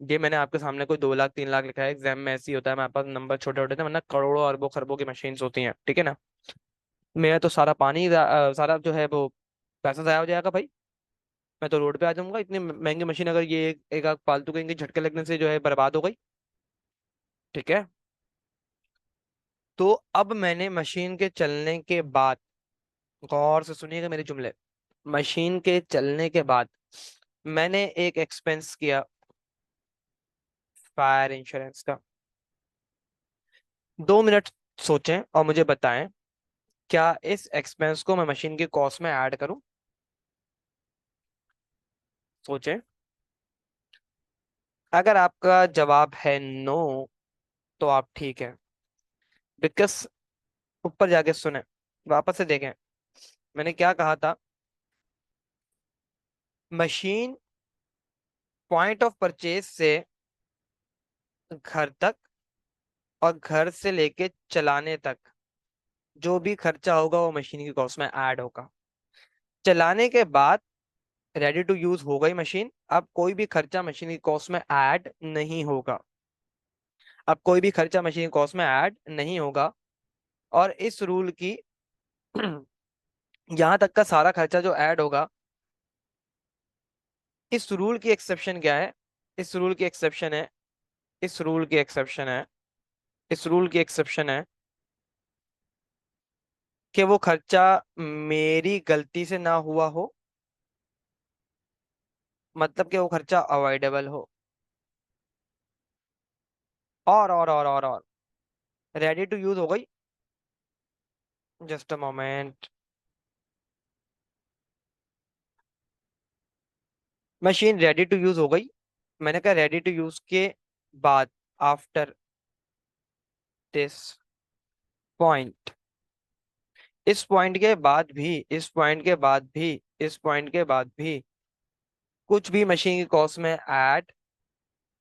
ये मैंने आपके सामने कोई 2 लाख 3 लाख लिखा है, एग्जाम में ऐसे ही होता है, मेरे पास नंबर छोटे छोटे थे, वरना करोड़ों अरबों खरबों की मशीन होती हैं, ठीक है ना। मेरा तो सारा पानी सारा जो है वो पैसा जाया हो जाएगा भाई, मैं तो रोड पे आ जाऊंगा, इतनी महंगी मशीन अगर ये एक आध फालतू के इनके झटके लगने से जो है बर्बाद हो गई, ठीक है। तो अब मैंने मशीन के चलने के बाद, गौर से सुनिएगा मेरे जुमले, मशीन के चलने के बाद मैंने एक एक्सपेंस किया फायर इंश्योरेंस का। 2 मिनट सोचें और मुझे बताएं, क्या इस एक्सपेंस को मैं मशीन की कॉस्ट में ऐड करूं? सोचें। अगर आपका जवाब है नो, तो आप ठीक है, बिकॉज ऊपर जाके सुने, वापस से देखें, मैंने क्या कहा था। मशीन पॉइंट ऑफ परचेज से घर तक और घर से लेके चलाने तक जो भी खर्चा होगा वो मशीन की कॉस्ट में ऐड होगा। चलाने के बाद रेडी टू यूज हो गई मशीन, अब कोई भी खर्चा मशीन की कॉस्ट में ऐड नहीं होगा। अब कोई भी खर्चा मशीन की कॉस्ट में ऐड नहीं होगा। और इस रूल की यहां तक का सारा खर्चा जो ऐड होगा, इस रूल की एक्सेप्शन क्या है? इस रूल की एक्सेप्शन है, इस रूल की एक्सेप्शन है, इस रूल की एक्सेप्शन है कि वो खर्चा मेरी गलती से ना हुआ हो, मतलब कि वो खर्चा अवॉइडेबल हो। और रेडी टू यूज हो गई। Just a moment. Machine ready to use हो गई। मैंने कहा रेडी टू यूज के बाद, आफ्टर दिस पॉइंट, इस पॉइंट के बाद भी, इस पॉइंट के बाद भी, इस पॉइंट के बाद भी कुछ भी मशीन की कॉस्ट में ऐड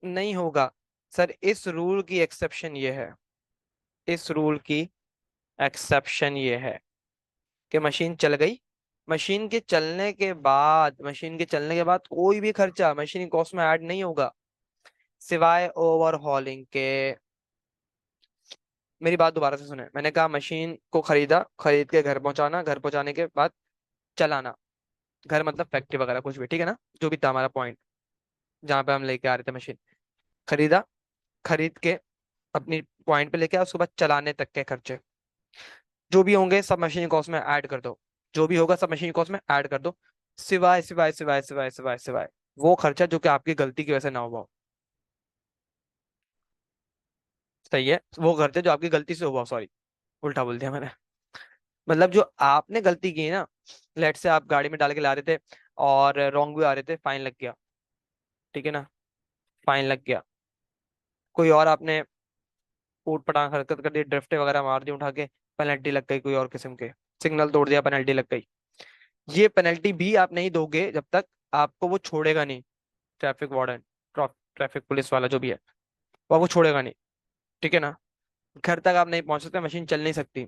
नहीं होगा। सर इस रूल की एक्सेप्शन ये है, इस रूल की एक्सेप्शन ये है कि मशीन चल गई, मशीन के चलने के बाद, मशीन के चलने के बाद कोई भी खर्चा मशीन की कॉस्ट में ऐड नहीं होगा, सिवाय ओवरहॉलिंग के। मेरी बात दोबारा से सुने, मैंने कहा मशीन को खरीदा, खरीद के घर पहुंचाना, घर पहुंचाने के बाद चलाना, घर मतलब फैक्ट्री वगैरह कुछ भी, ठीक है ना, जो भी था हमारा पॉइंट जहां पे हम लेके आ रहे थे मशीन। खरीदा, खरीद के अपनी पॉइंट पे लेके आया, उसके बाद चलाने तक के खर्चे जो भी होंगे सब मशीन कॉस्ट में ऐड कर दो, जो भी होगा सब मशीन कॉस्ट में ऐड कर दो, सिवाय सिवाय सिवाय सिवाय सिवाय सिवाय वो खर्चा जो कि आपकी गलती की वजह से ना हुआ हो। सही है, वो खर्चा जो आपकी गलती से हुआ, सॉरी उल्टा बोल दिया मैंने। मतलब जो आपने गलती की है ना, लेट से आप गाड़ी में डाल के ला रहे थे और रॉन्ग वे आ रहे थे, फाइन लग गया, ठीक है ना, फाइन लग गया। कोई और आपने ऊट पटांग हरकत कर दी, ड्रिफ्ट वगैरह मार दी उठा के, पेनल्टी लग गई कोई और किस्म के, सिग्नल तोड़ दिया, पेनल्टी लग गई। ये पेनल्टी भी आप नहीं दोगे जब तक आपको वो छोड़ेगा नहीं, ट्रैफिक वार्डन, ट्रैफिक पुलिस वाला जो भी है, वो आपको छोड़ेगा नहीं, ठीक है ना। घर तक आप नहीं पहुंच सकते, मशीन चल नहीं सकती।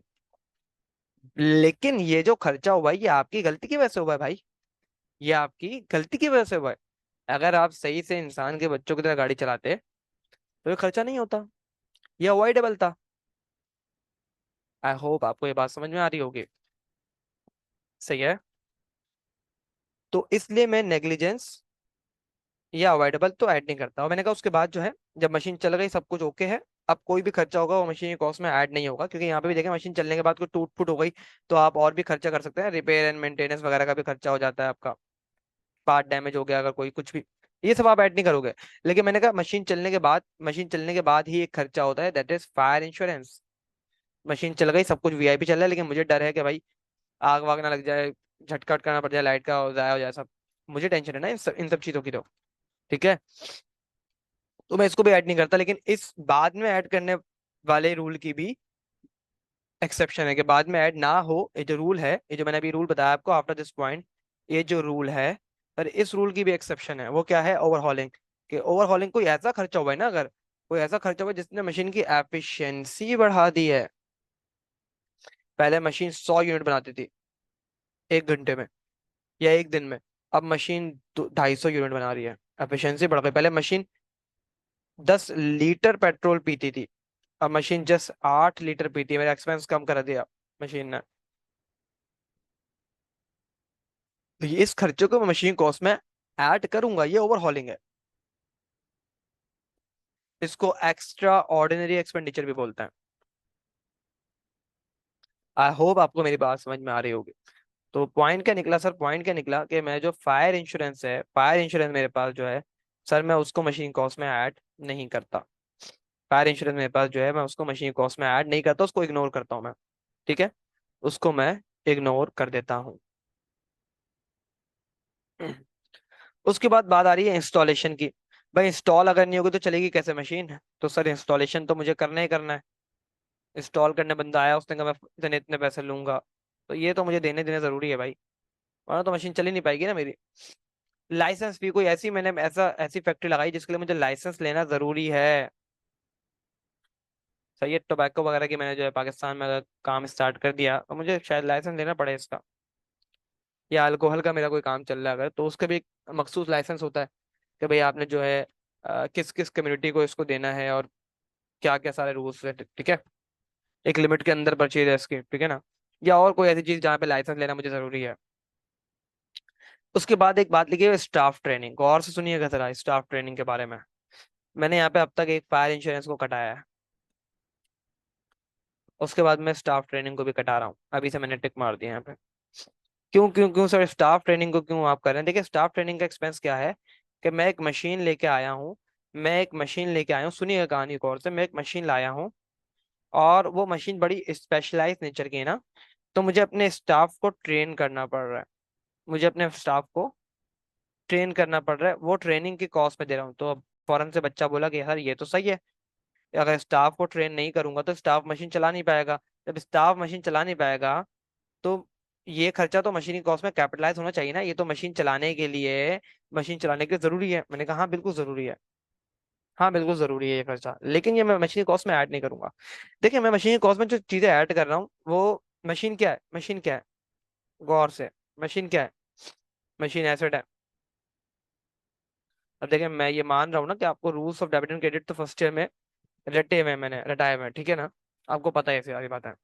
लेकिन ये जो खर्चा हुआ है ये आपकी गलती की वजह से हुआ है भाई, ये आपकी गलती की वजह से हुआ है। अगर आप सही से इंसान के बच्चों की तरह गाड़ी चलाते तो ये खर्चा नहीं होता, ये अवॉइडेबल था। आई होप आपको ये बात समझ में आ रही होगी। सही है। तो इसलिए मैं नेग्लिजेंस या अवॉइडेबल तो ऐड नहीं करता, और मैंने कहा उसके बाद जो है, जब मशीन चल गई सब कुछ ओके है, अब कोई भी खर्चा होगा वो मशीन की कॉस्ट में ऐड नहीं होगा, क्योंकि यहाँ पे भी देखें मशीन चलने के बाद कोई टूट फूट हो गई तो आप और भी खर्चा कर सकते हैं, रिपेयर एंड मेंटेनेंस वगैरह का भी खर्चा हो जाता है आपका, पार्ट डैमेज हो गया अगर कोई कुछ भी, ये सब आप ऐड नहीं करोगे। लेकिन मैंने कहा मशीन चलने के बाद, मशीन चलने के बाद ही एक खर्चा होता है, that is fire insurance. Machine चल गई, सब कुछ वीआईपी चल रहा है, लेकिन मुझे डर है कि भाई आग वाग ना लग जाए, झटका करना पड़ जाए, लाइट का जाया हो जाए सब, मुझे टेंशन है ना इन सब चीजों की तो, ठीक है। तो मैं इसको भी ऐड नहीं करता, लेकिन इस बाद में ऐड करने वाले रूल की भी एक्सेप्शन है कि बाद में ऐड ना हो। ये जो रूल है, ये जो मैंने अभी रूल बताया आपको आफ्टर दिस पॉइंट, ये जो रूल है, पर इस रूल की भी एक्सेप्शन है। वो क्या है? ओवरहॉलिंग। कि ओवरहॉलिंग कोई ऐसा खर्चा हुआ है ना, अगर कोई ऐसा खर्चा हुआ है जिसने मशीन की एफिशिएंसी बढ़ा दी है। पहले मशीन 100 यूनिट बनाती थी 1 घंटे में या 1 दिन में, अब मशीन 250 यूनिट बना रही है, एफिशिएंसी बढ़ गई। पहले मशीन 10 लीटर पेट्रोल पीती थी, अब मशीन जस्ट 8 लीटर पीती है, मेरा एक्सपेंस कम कर दिया मशीन ने। तो ये इस खर्चे को मैं मशीन कॉस्ट में ऐड करूंगा, ये ओवरहॉलिंग है। इसको एक्स्ट्रा ऑर्डिनरी एक्सपेंडिचर भी बोलते हैं। आई होप आपको मेरी बात समझ में आ रही होगी। तो पॉइंट क्या निकला सर? पॉइंट क्या निकला कि मैं जो फायर इंश्योरेंस है, फायर इंश्योरेंस मेरे पास जो है सर, मैं उसको मशीन कॉस्ट में ऐड नहीं करता। फायर इंश्योरेंस मेरे पास जो है, मैं उसको मशीन कॉस्ट में ऐड नहीं करता, उसको इग्नोर करता हूँ मैं, ठीक है, उसको मैं इग्नोर कर देता हूँ। उसके बाद बात आ रही है इंस्टॉलेशन की। भाई इंस्टॉल अगर नहीं होगी तो चलेगी कैसे मशीन? तो सर इंस्टॉलेशन तो मुझे करना ही करना है। इंस्टॉल करने बंदा आया, उसने कहा मैं इतने इतने पैसे लूंगा, तो ये तो मुझे देने देने जरूरी है भाई, वरना तो मशीन चल ही नहीं पाएगी ना मेरी। लाइसेंस भी कोई ऐसी, मैंने ऐसी फैक्ट्री लगाई जिसके लिए मुझे लाइसेंस लेना जरूरी है। सही है। टोबैको वगैरह की मैंने जो है पाकिस्तान में अगर काम स्टार्ट कर दिया तो मुझे शायद लाइसेंस लेना पड़े इसका, या अल्कोहल का मेरा कोई काम चल रहा है अगर, तो उसका भी एक मखसूस लाइसेंस होता है कि भाई आपने जो है किस किस कम्युनिटी को इसको देना है, और क्या क्या सारे रूल्स है, ठीक है। एक लिमिट के अंदर परचेज है इसकी, ठीक है ना। या और कोई ऐसी चीज जहाँ पे लाइसेंस लेना मुझे जरूरी है। उसके बाद एक बात लिखी है स्टाफ ट्रेनिंग, गौर से सुनिएगा जरा स्टाफ ट्रेनिंग के बारे में। मैंने यहाँ पे अब तक एक फायर इंश्योरेंस को कटाया है, उसके बाद मैं स्टाफ ट्रेनिंग को भी कटा रहा हूँ, अभी से मैंने टिक मार दिया यहाँ पे। क्यों क्यों क्यों सर, स्टाफ ट्रेनिंग को क्यों आप कर रहे हैं? देखिए स्टाफ ट्रेनिंग का एक्सपेंस क्या है कि मैं एक मशीन लेके आया हूँ, सुनिएगा कहानी गौर से। मैं एक मशीन लाया हूँ, और वो मशीन बड़ी स्पेशलाइज नेचर की है ना, तो मुझे अपने स्टाफ को ट्रेन करना पड़ रहा है। मुझे अपने स्टाफ को ट्रेन करना पड़ रहा है, वो ट्रेनिंग की कॉस्ट में दे रहा हूँ। तो अब फौरन से बच्चा बोला कि यार ये तो सही है, अगर स्टाफ को ट्रेन नहीं करूंगा तो स्टाफ मशीन चला नहीं पाएगा। जब स्टाफ मशीन चला नहीं पाएगा तो ये खर्चा तो मशीन की कॉस्ट में कैपिटलाइज होना चाहिए ना, ये तो मशीन चलाने के लिए जरूरी है। मैंने कहा हाँ बिल्कुल जरूरी है, हाँ बिल्कुल जरूरी है ये खर्चा, लेकिन ये मैं मशीन कॉस्ट में ऐड नहीं करूंगा। देखिए मैं मशीन कॉस्ट में जो चीजें ऐड कर रहा हूँ वो, मशीन क्या है, गौर से, मशीन क्या है, मशीन एसेट है। अब देखिए मैं ये मान रहा हूँ ना कि आपको rules of debit and credit तो फर्स्ट ईयर में मैंने रटाए हुए हैं, ठीक है ना, आपको पता है, ऐसी सारी बात है।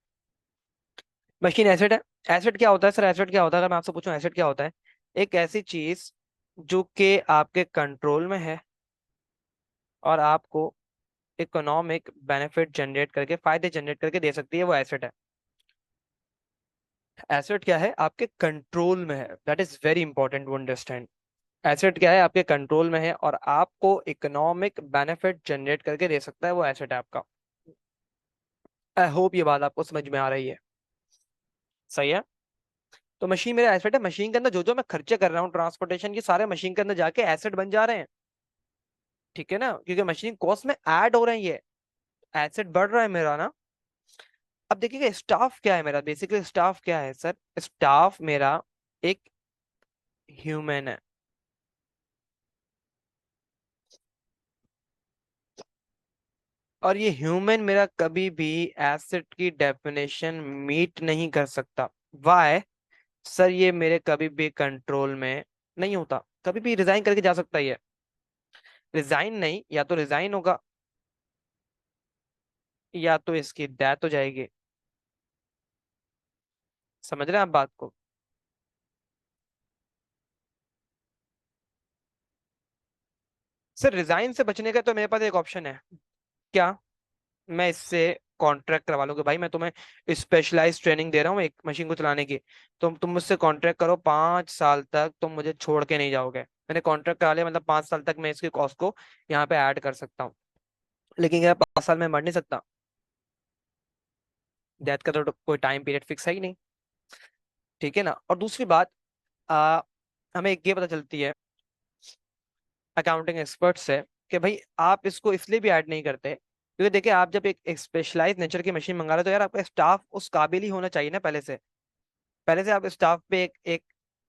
मशीन एसेट है। एसेट क्या होता है सर, एसेट क्या होता है, अगर मैं आपसे पूछूं एसेट क्या होता है? एक ऐसी चीज जो कि आपके कंट्रोल में है और आपको इकोनॉमिक बेनिफिट जनरेट करके, फायदे जनरेट करके दे सकती है, वो एसेट है। एसेट क्या है? आपके कंट्रोल में है, that is very important to understand. Asset क्या है? आपके कंट्रोल में है और आपको इकोनॉमिक बेनिफिट जनरेट करके दे सकता है, वो एसेट है आपका। आई होप ये बात आपको समझ में आ रही है। सही है। तो मशीन मेरा एसेट है, मशीन के अंदर जो जो मैं खर्चे कर रहा हूँ ट्रांसपोर्टेशन के, सारे मशीन के अंदर जाके एसेट बन जा रहे हैं, ठीक है ना, क्योंकि मशीन कॉस्ट में ऐड हो रहे हैं, ये एसेट बढ़ रहा है मेरा ना। अब देखिएगा स्टाफ क्या है मेरा, बेसिकली स्टाफ क्या है सर, स्टाफ मेरा एक ह्यूमन है। और ये ह्यूमन मेरा कभी भी एसेट की डेफिनेशन मीट नहीं कर सकता। वाई? सर ये मेरे कभी भी कंट्रोल में नहीं होता, कभी भी रिजाइन करके जा सकता है ये। रिजाइन नहीं, या तो रिजाइन होगा या तो इसकी डेथ हो जाएगी। समझ रहे हैं आप बात को? सर रिजाइन से बचने का तो मेरे पास एक ऑप्शन है। क्या? मैं इससे कॉन्ट्रैक्ट करवा लूँ कि भाई मैं तुम्हें स्पेशलाइज ट्रेनिंग दे रहा हूँ एक मशीन को चलाने की, तुम मुझसे कॉन्ट्रैक्ट करो, 5 साल तक तुम मुझे छोड़ के नहीं जाओगे। मैंने कॉन्ट्रैक्ट करा लिया, मतलब 5 साल तक मैं इसकी कॉस्ट को यहाँ पे ऐड कर सकता हूँ। लेकिन क्या 5 साल में मर नहीं सकता? डेथ का तो कोई टाइम पीरियड फिक्स है ही नहीं, ठीक है ना। और दूसरी बात, आ, हमें एक ये पता चलती है अकाउंटिंग एक्सपर्ट से कि भाई आप इसको इसलिए भी ऐड नहीं करते क्योंकि देखिए आप जब एक स्पेशलाइज नेचर की मशीन मंगा रहे हो तो यार आपका स्टाफ उस काबिल ही होना चाहिए ना पहले से आप स्टाफ पे एक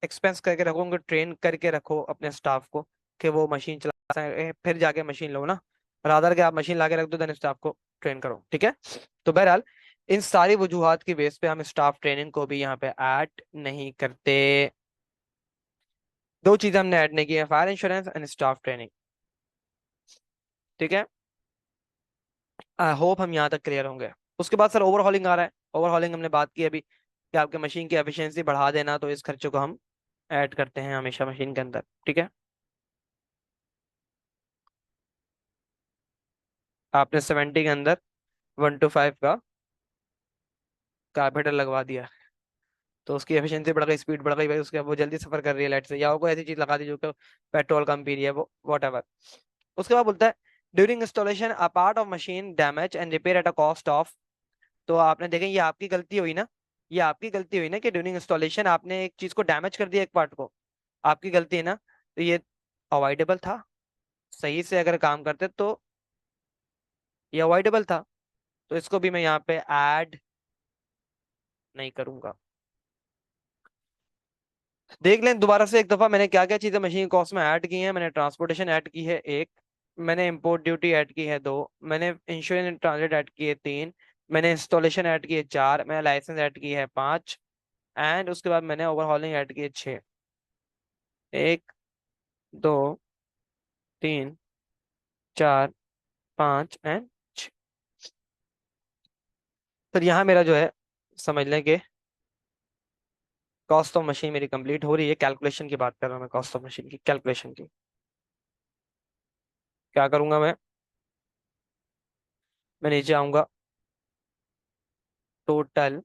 एक्सपेंस करके रखोगे, ट्रेन करके रखो अपने स्टाफ को कि वो मशीन चला सके, फिर जाके मशीन लो ना। रादर के आप मशीन ला के रख दो, देन स्टाफ को ट्रेन करो, ठीक है। तो बहरहाल इन सारी वजूहात की बेस पे हम स्टाफ ट्रेनिंग को भी यहाँ पे ऐड नहीं करते। दो चीजें हमने ऐड नहीं की है, fire insurance and staff training, ठीक है। आई होप हम यहाँ तक क्लियर होंगे। उसके बाद सर ओवरहॉलिंग आ रहा है। ओवरहॉलिंग हमने बात की अभी कि आपके मशीन की एफिशिएंसी बढ़ा देना, तो इस खर्चे को हम ऐड करते हैं हमेशा मशीन के अंदर, ठीक है। आपने 70 के अंदर 1 to 5 का कार्बेटर लगवा दिया, तो उसकी एफिशिएंसी बढ़ गई, स्पीड बढ़ गई भाई, उसके वो जल्दी सफर कर रही है लाइट से, या कोई ऐसी चीज लगा दी जो कि पेट्रोल कम पी रही है, वो वॉट एवर। उसके बाद बोलता है during installation a part of machine damage and repair at a cost of. तो आपने देखा ये आपकी गलती हुई ना, ये आपकी गलती हुई ना कि ड्यूरिंग इंस्टॉलेशन आपने एक चीज को डैमेज कर दिया, एक पार्ट को, आपकी गलती है ना। तो ये अवॉइडेबल था, सही से अगर काम करते तो ये अवॉइडेबल था, तो इसको भी मैं यहाँ पे ऐड नहीं करूंगा। देख लें दोबारा से एक दफा मैंने क्या क्या चीजें मशीन कॉस्ट में ऐड की हैं। मैंने ट्रांसपोर्टेशन ऐड की है एक, मैंने इंपोर्ट ड्यूटी ऐड की है 2, मैंने इंश्योरेंस एंड ट्रांजिट ऐड की है 3, मैंने इंस्टॉलेशन ऐड की है 4, मैंने लाइसेंस ऐड की है 5, एंड उसके बाद मैंने ओवरहॉलिंग ऐड की है 6। 1, 2, 3, 4, 5 एंड 6। फिर यहाँ मेरा जो है, समझ लें कि कॉस्ट ऑफ मशीन मेरी कंप्लीट हो रही है। कैलकुलेशन की बात कर रहा हूँ मैं, कॉस्ट ऑफ मशीन की कैलकुलेशन की। क्या करूंगा मैं नीचे आऊंगा, टोटल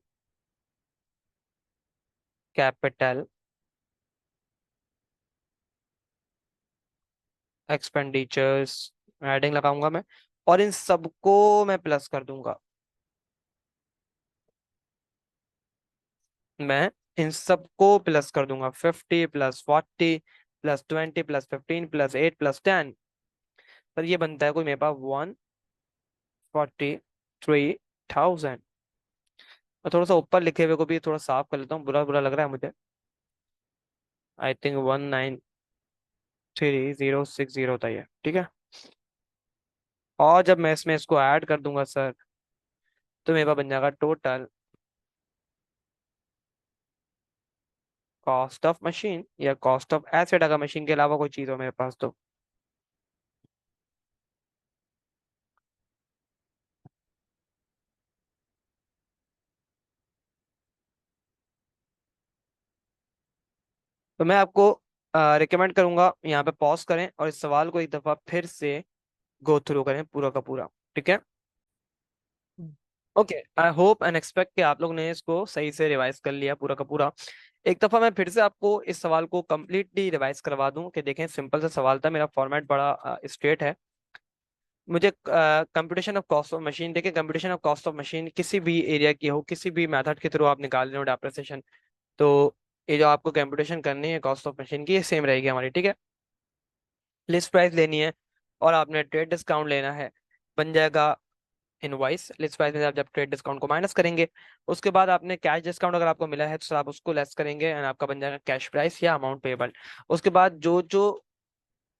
कैपिटल एक्सपेंडिचर्स, हेडिंग लगाऊंगा मैं, और इन सबको मैं प्लस कर दूंगा। मैं इन सबको प्लस कर दूंगा, 50 + 40 + 20 + 15 + 8 + 10। पर ये बनता है कोई मेरे पास 143,000। और थोड़ा सा ऊपर लिखे हुए को भी थोड़ा साफ कर लेता हूँ, बुरा बुरा लग रहा है मुझे। आई थिंक 193,060 था ये, ठीक है। और जब मैं इसमें इसको ऐड कर दूंगा सर, तो मेरे पास बन जाएगा टोटल कॉस्ट ऑफ मशीन, या कॉस्ट ऑफ एसेट, अगर मशीन के अलावा कोई चीज हो मेरे पास तो। तो मैं आपको रिकमेंड करूंगा यहाँ पे पॉज करें और इस सवाल को एक दफा फिर से गो थ्रू करें पूरा का पूरा, ठीक है। Okay, I hope and expect कि आप लोग ने इसको सही से रिवाइज कर लिया पूरा का पूरा। एक दफा मैं फिर से आपको इस सवाल को कंप्लीटली रिवाइज करवा दूं कि देखें, सिंपल सा सवाल था, मेरा फॉर्मेट बड़ा स्ट्रेट है। मुझे computation of cost of machine, देखिए computation of cost of machine किसी भी एरिया की हो, किसी भी मेथड के थ्रू आप निकाल रहे हो डेप्रिसिएशन, तो ये जो आपको कंप्यूटेशन करनी है कॉस्ट ऑफ मशीन की, ये सेम रहेगी हमारी, ठीक है। लिस्ट प्राइस लेनी है और आपने ट्रेड डिस्काउंट लेना है, बन जाएगा इनवॉइस। लिस्ट प्राइस में आप जब ट्रेड डिस्काउंट को माइनस करेंगे, उसके बाद आपने कैश डिस्काउंट अगर आपको मिला है तो आप उसको लेस करेंगे एंड आपका बन जाएगा कैश प्राइस या अमाउंट पेबल। उसके बाद जो जो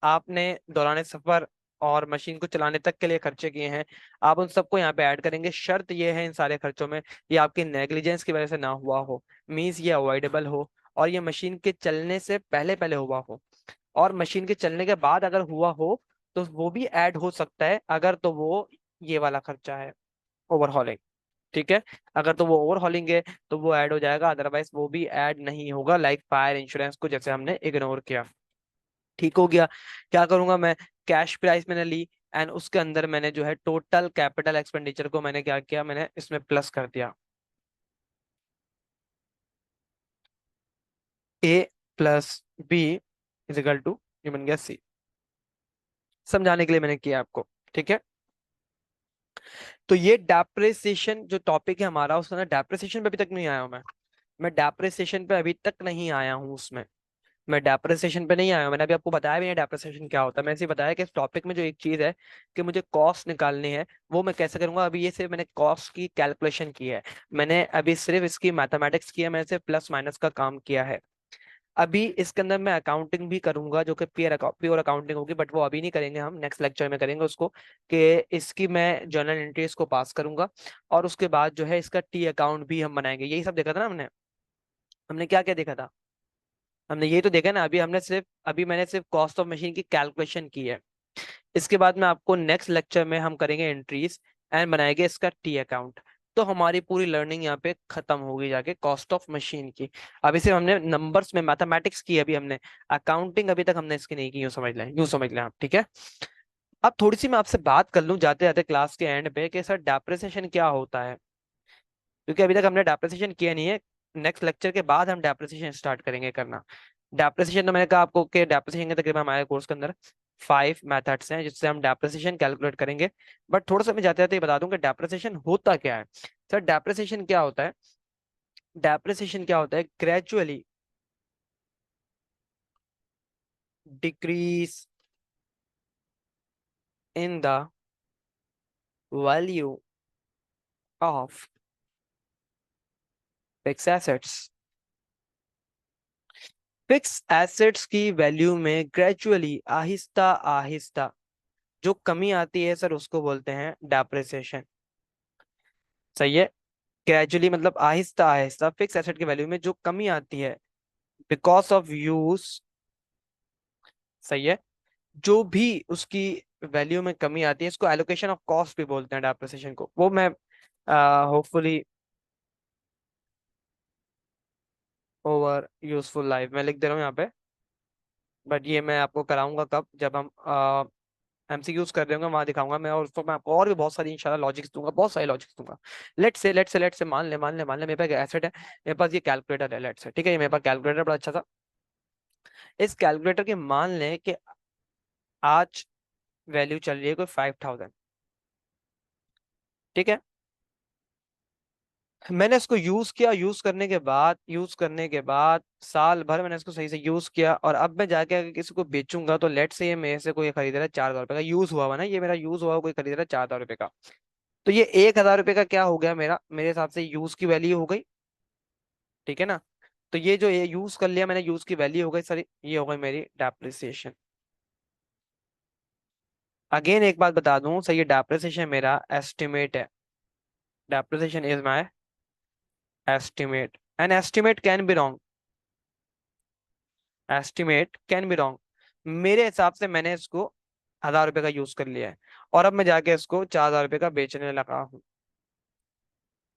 आपने दौरान सफर और मशीन को चलाने तक के लिए खर्चे किए हैं, आप उन सबको यहाँ पे ऐड करेंगे। शर्त ये है इन सारे खर्चों में, ये आपकी नेग्लिजेंस की वजह से ना हुआ हो, मीन्स ये अवॉइडेबल हो, और ये मशीन के चलने से पहले पहले हुआ हो। और मशीन के चलने के बाद अगर हुआ हो तो वो भी ऐड हो सकता है, अगर तो वो ये वाला खर्चा है, ओवरहॉलिंग, ठीक है। अगर तो वो ओवरहॉलिंग है तो वो ऐड हो जाएगा, अदरवाइज वो भी ऐड नहीं होगा, लाइक फायर इंश्योरेंस को जैसे हमने इग्नोर किया। ठीक हो गया। क्या करूंगा मैं, कैश प्राइस मैंने ली एंड उसके अंदर मैंने जो है टोटल कैपिटल एक्सपेंडिचर को मैंने क्या किया, मैंने इसमें प्लस कर दिया। A + B ये बन गया C। समझाने के लिए मैंने किया आपको, ठीक है। तो ये डेप्रिसिएशन जो टॉपिक है हमारा, उसके अंदर डेप्रिसिएशन पे अभी तक नहीं आया हूं मैं डेप्रिसिएशन पे अभी तक नहीं आया हूँ उसमें। मैं डेप्रिसिएशन पे नहीं आया हूं, मैंने अभी आपको बताया भी नहीं डेप्रिसिएशन क्या होता है। मैंने ऐसे ही बताया कि इस टॉपिक में जो एक चीज है कि मुझे कॉस्ट निकालनी है, वो मैं कैसे करूंगा। अभी ये सिर्फ मैंने कॉस्ट की कैलकुलेशन की है, मैंने अभी सिर्फ इसकी मैथमेटिक्स की है, मैंने सिर्फ प्लस माइनस का काम किया है। अभी इसके अंदर मैं अकाउंटिंग भी करूंगा जो कि प्योर अकाउंटिंग होगी, बट वो अभी नहीं करेंगे, हम नेक्स्ट लेक्चर में करेंगे उसको, कि इसकी मैं जर्नल एंट्रीज को पास करूंगा। और उसके बाद जो है इसका टी अकाउंट भी हम बनाएंगे। यही सब देखा था ना हमने, हमने क्या क्या देखा था, हमने यही तो देखा ना। अभी मैंने सिर्फ कॉस्ट ऑफ मशीन की कैलकुलेशन की है। इसके बाद में आपको नेक्स्ट लेक्चर में हम करेंगे एंट्रीज एंड बनाएंगे इसका टी अकाउंट। तो हमारी पूरी लर्निंग यहाँ पे खत्म होगी जाके कॉस्ट ऑफ मशीन की। अभी सिर्फ हमने नंबर्स में मैथमेटिक्स की, अभी हमने अकाउंटिंग अभी तक हमने इसकी नहीं की, यूं समझ लें आप, ठीक है। अब थोड़ी सी मैं आपसे बात कर लूं जाते जाते क्लास के एंड पे कि सर डेप्रिसिएशन क्या होता है, क्योंकि अभी तक हमने डेप्रिसिएशन किया नहीं है। नेक्स्ट लेक्चर के बाद हम डेप्रिसिएशन स्टार्ट करेंगे करना। डेप्रिसिएशन तो मैंने कहा आपको कि डेप्रिसिएशन के तकरीबन हमारे कोर्स के अंदर 5 मेथड्स हैं जिससे हम डेप्रिसिएशन कैलकुलेट करेंगे। बट थोड़ा सा मैं जाते जाते बता दूं कि डेप्रिसिएशन होता क्या है। सर डेप्रिसिएशन क्या होता है, डेप्रिसिएशन क्या होता है, gradually decrease in the value of fix assets. Fix assets की वैल्यू में ग्रेजुअली, आहिस्ता आहिस्ता जो कमी आती है सर उसको बोलते हैं डेप्रिसिएशन। सही है। ग्रेजुअली मतलब आहिस्ता आहिस्ता फिक्स एसेट की वैल्यू में जो कमी आती है बिकॉज ऑफ यूज। सही है। जो भी उसकी वैल्यू में कमी आती है, इसको एलोकेशन ऑफ कॉस्ट भी बोलते हैं डेप्रिसिएशन को। वो मैं होपफुली ओवर यूजफुल लाइफ मैं लिख दे रहा हूँ यहाँ पे। बट ये मैं आपको कराऊंगा कब, जब हम एमसीक्यूज कर रहे होंगे वहां दिखाऊंगा मैं, और उसको मैं आपको और भी बहुत सारी इंशाल्लाह लॉजिक्स दूंगा, बहुत सारे लॉजिक्स दूंगा। लेट से मान ले मेरे पास एसेट है, मेरे पास ये कैलकुलेटर है, लेट से, ठीक है, ये मेरे पास कैलकुलेटर बड़ा अच्छा था। इस कैलकुलेटर के मान लें कि आज वैल्यू चल रही है कोई 5000। ठीक है। मैंने इसको यूज किया, यूज करने के बाद साल भर मैंने इसको सही से यूज किया, और अब मैं जाके अगर किसी को बेचूंगा तो लेट से ये मेरे से कोई खरीद रहा है 4000 रुपए का, यूज हुआ हुआ ना, ये मेरा यूज हुआ हुआ कोई खरीद रहा है 4000 रुपए का। तो ये 1000 रुपए का क्या हो गया मेरा, मेरे हिसाब से यूज की वैल्यू हो गई। ठीक है ना। तो ये जो ये यूज कर लिया मैंने, यूज की वैल्यू हो गई सॉरी, ये हो गई मेरी डेप्रिसिएशन। अगेन एक बात बता दूं सर, ये डेप्रिसिएशन मेरा एस्टिमेट है। Depreciation is my estimate, an estimate can be wrong, estimate can be wrong. मेरे हिसाब से मैंने इसको 1000 रुपए का यूज कर लिया है, और अब मैं जाके इसको 4000 रुपए का बेचने लगा हूँ।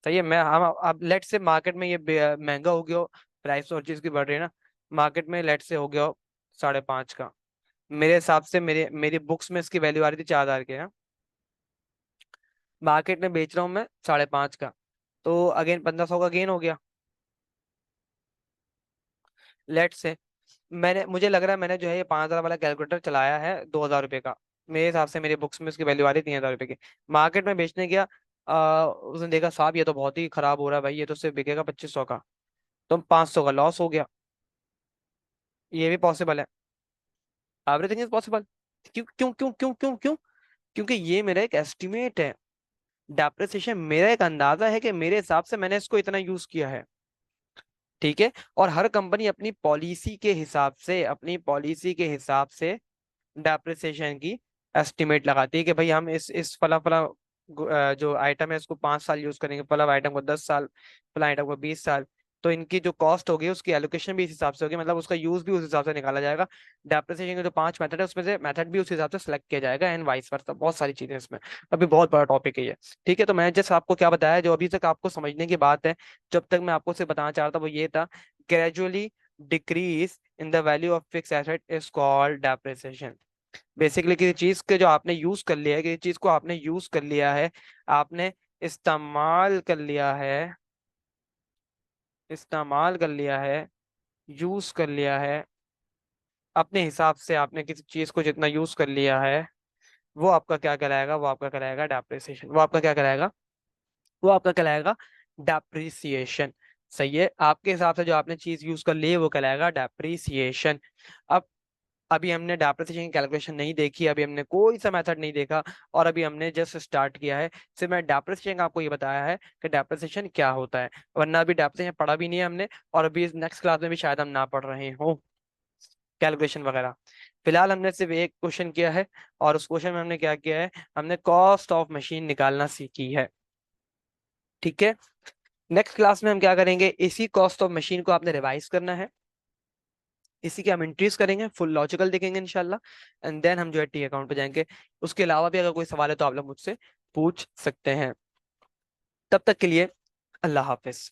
सही है। मैं हम अब लेट से मार्केट में ये महंगा हो गया हो, प्राइस और चीज की बढ़ रही है ना, मार्केट में लेट से हो गया हो 5.5 का। मेरे हिसाब से मेरे मेरी बुक्स में इसकी वैल्यू आ रही थी 4000 के, हाँ। मार्केट में बेच रहा हूँ मैं 5.5 का, तो अगेन 1500 का गेन हो गया। लेट से मुझे लग रहा है मैंने जो है ये 5000 वाला कैलकुलेटर चलाया है 2000 रुपए का। मेरे हिसाब से मेरे बुक्स में उसकी वैल्यू आ रही 3000 रुपए की। मार्केट में बेचने गया, उसने देखा साहब ये तो बहुत ही खराब हो रहा है भाई, ये तो सिर्फ बिकेगा 2500 का, तो 500 का लॉस हो गया। ये भी पॉसिबल है। Everything is possible. क्यों क्यों क्यों क्यों क्यों क्यों? क्योंकि ये मेरा एक एस्टिमेट है। डेप्रिसिएशन मेरा एक अंदाजा है कि मेरे हिसाब से मैंने इसको इतना यूज किया है। ठीक है। और हर कंपनी अपनी पॉलिसी के हिसाब से डेप्रिसिएशन की एस्टिमेट लगाती है कि भाई हम इस फला फला जो आइटम है इसको 5 साल यूज करेंगे, फला आइटम को 10 साल, फला आइटम को 20 साल। तो इनकी जो कॉस्ट होगी उसकी एलोकेशन भी इस हिसाब से होगी, मतलब उसका यूज भी उस हिसाब से निकाला जाएगा। डेप्रिसिएशन के जो 5 मेथड है उसमें से मेथड भी उस हिसाब से सिलेक्ट किया जाएगा, एंड वाइस वर्सा, बहुत सारी चीजें इसमें। अभी बहुत बड़ा टॉपिक है ये। ठीक है। तो मैं जस्ट आपको क्या बताया, जो अभी तक आपको समझने की बात है, जब तक मैं आपको से बताना चाह रहा था वो ये था, gradually decrease in the value of fix asset is called depreciation. Basically किसी चीज के जो आपने यूज कर लिया है, किसी चीज को आपने यूज कर लिया है, आपने इस्तेमाल कर लिया है, इस्तेमाल कर लिया है, यूज कर लिया है, अपने हिसाब से आपने किसी चीज को जितना यूज कर लिया है, वो आपका क्या कहलाएगा, वो आपका कहलाएगा डेप्रिसिएशन। वो आपका क्या कहलाएगा, वो आपका कहलाएगा डेप्रिसिएशन। सही है। आपके हिसाब से जो आपने चीज यूज कर ली है वो कहलाएगा डेप्रिसिएशन। अब अभी हमने डेप्रिसिएशन की कैलकुलेशन नहीं देखी, अभी हमने कोई सा मेथड नहीं देखा, और अभी हमने जस्ट स्टार्ट किया है। सिर्फ मैं डेप्रिसिएशन आपको ये बताया है कि डेप्रिसिएशन क्या होता है, वरना अभी डेप्रिसिएशन पढ़ा भी नहीं है हमने, और अभी नेक्स्ट क्लास में भी शायद हम ना पढ़ रहे हो कैलकुलेशन वगैरह। फिलहाल हमने सिर्फ एक क्वेश्चन किया है, और उस क्वेश्चन में हमने क्या किया है, हमने कॉस्ट ऑफ मशीन निकालना सीखी है। ठीक है। नेक्स्ट क्लास में हम क्या करेंगे, इसी कॉस्ट ऑफ मशीन को आपने रिवाइज करना है, इसी के हम इंट्रीज करेंगे, फुल लॉजिकल देखेंगे इंशाल्लाह, एंड देन हम जो है टी अकाउंट पे जाएंगे। उसके अलावा भी अगर कोई सवाल है तो आप लोग मुझसे पूछ सकते हैं। तब तक के लिए अल्लाह हाफिज।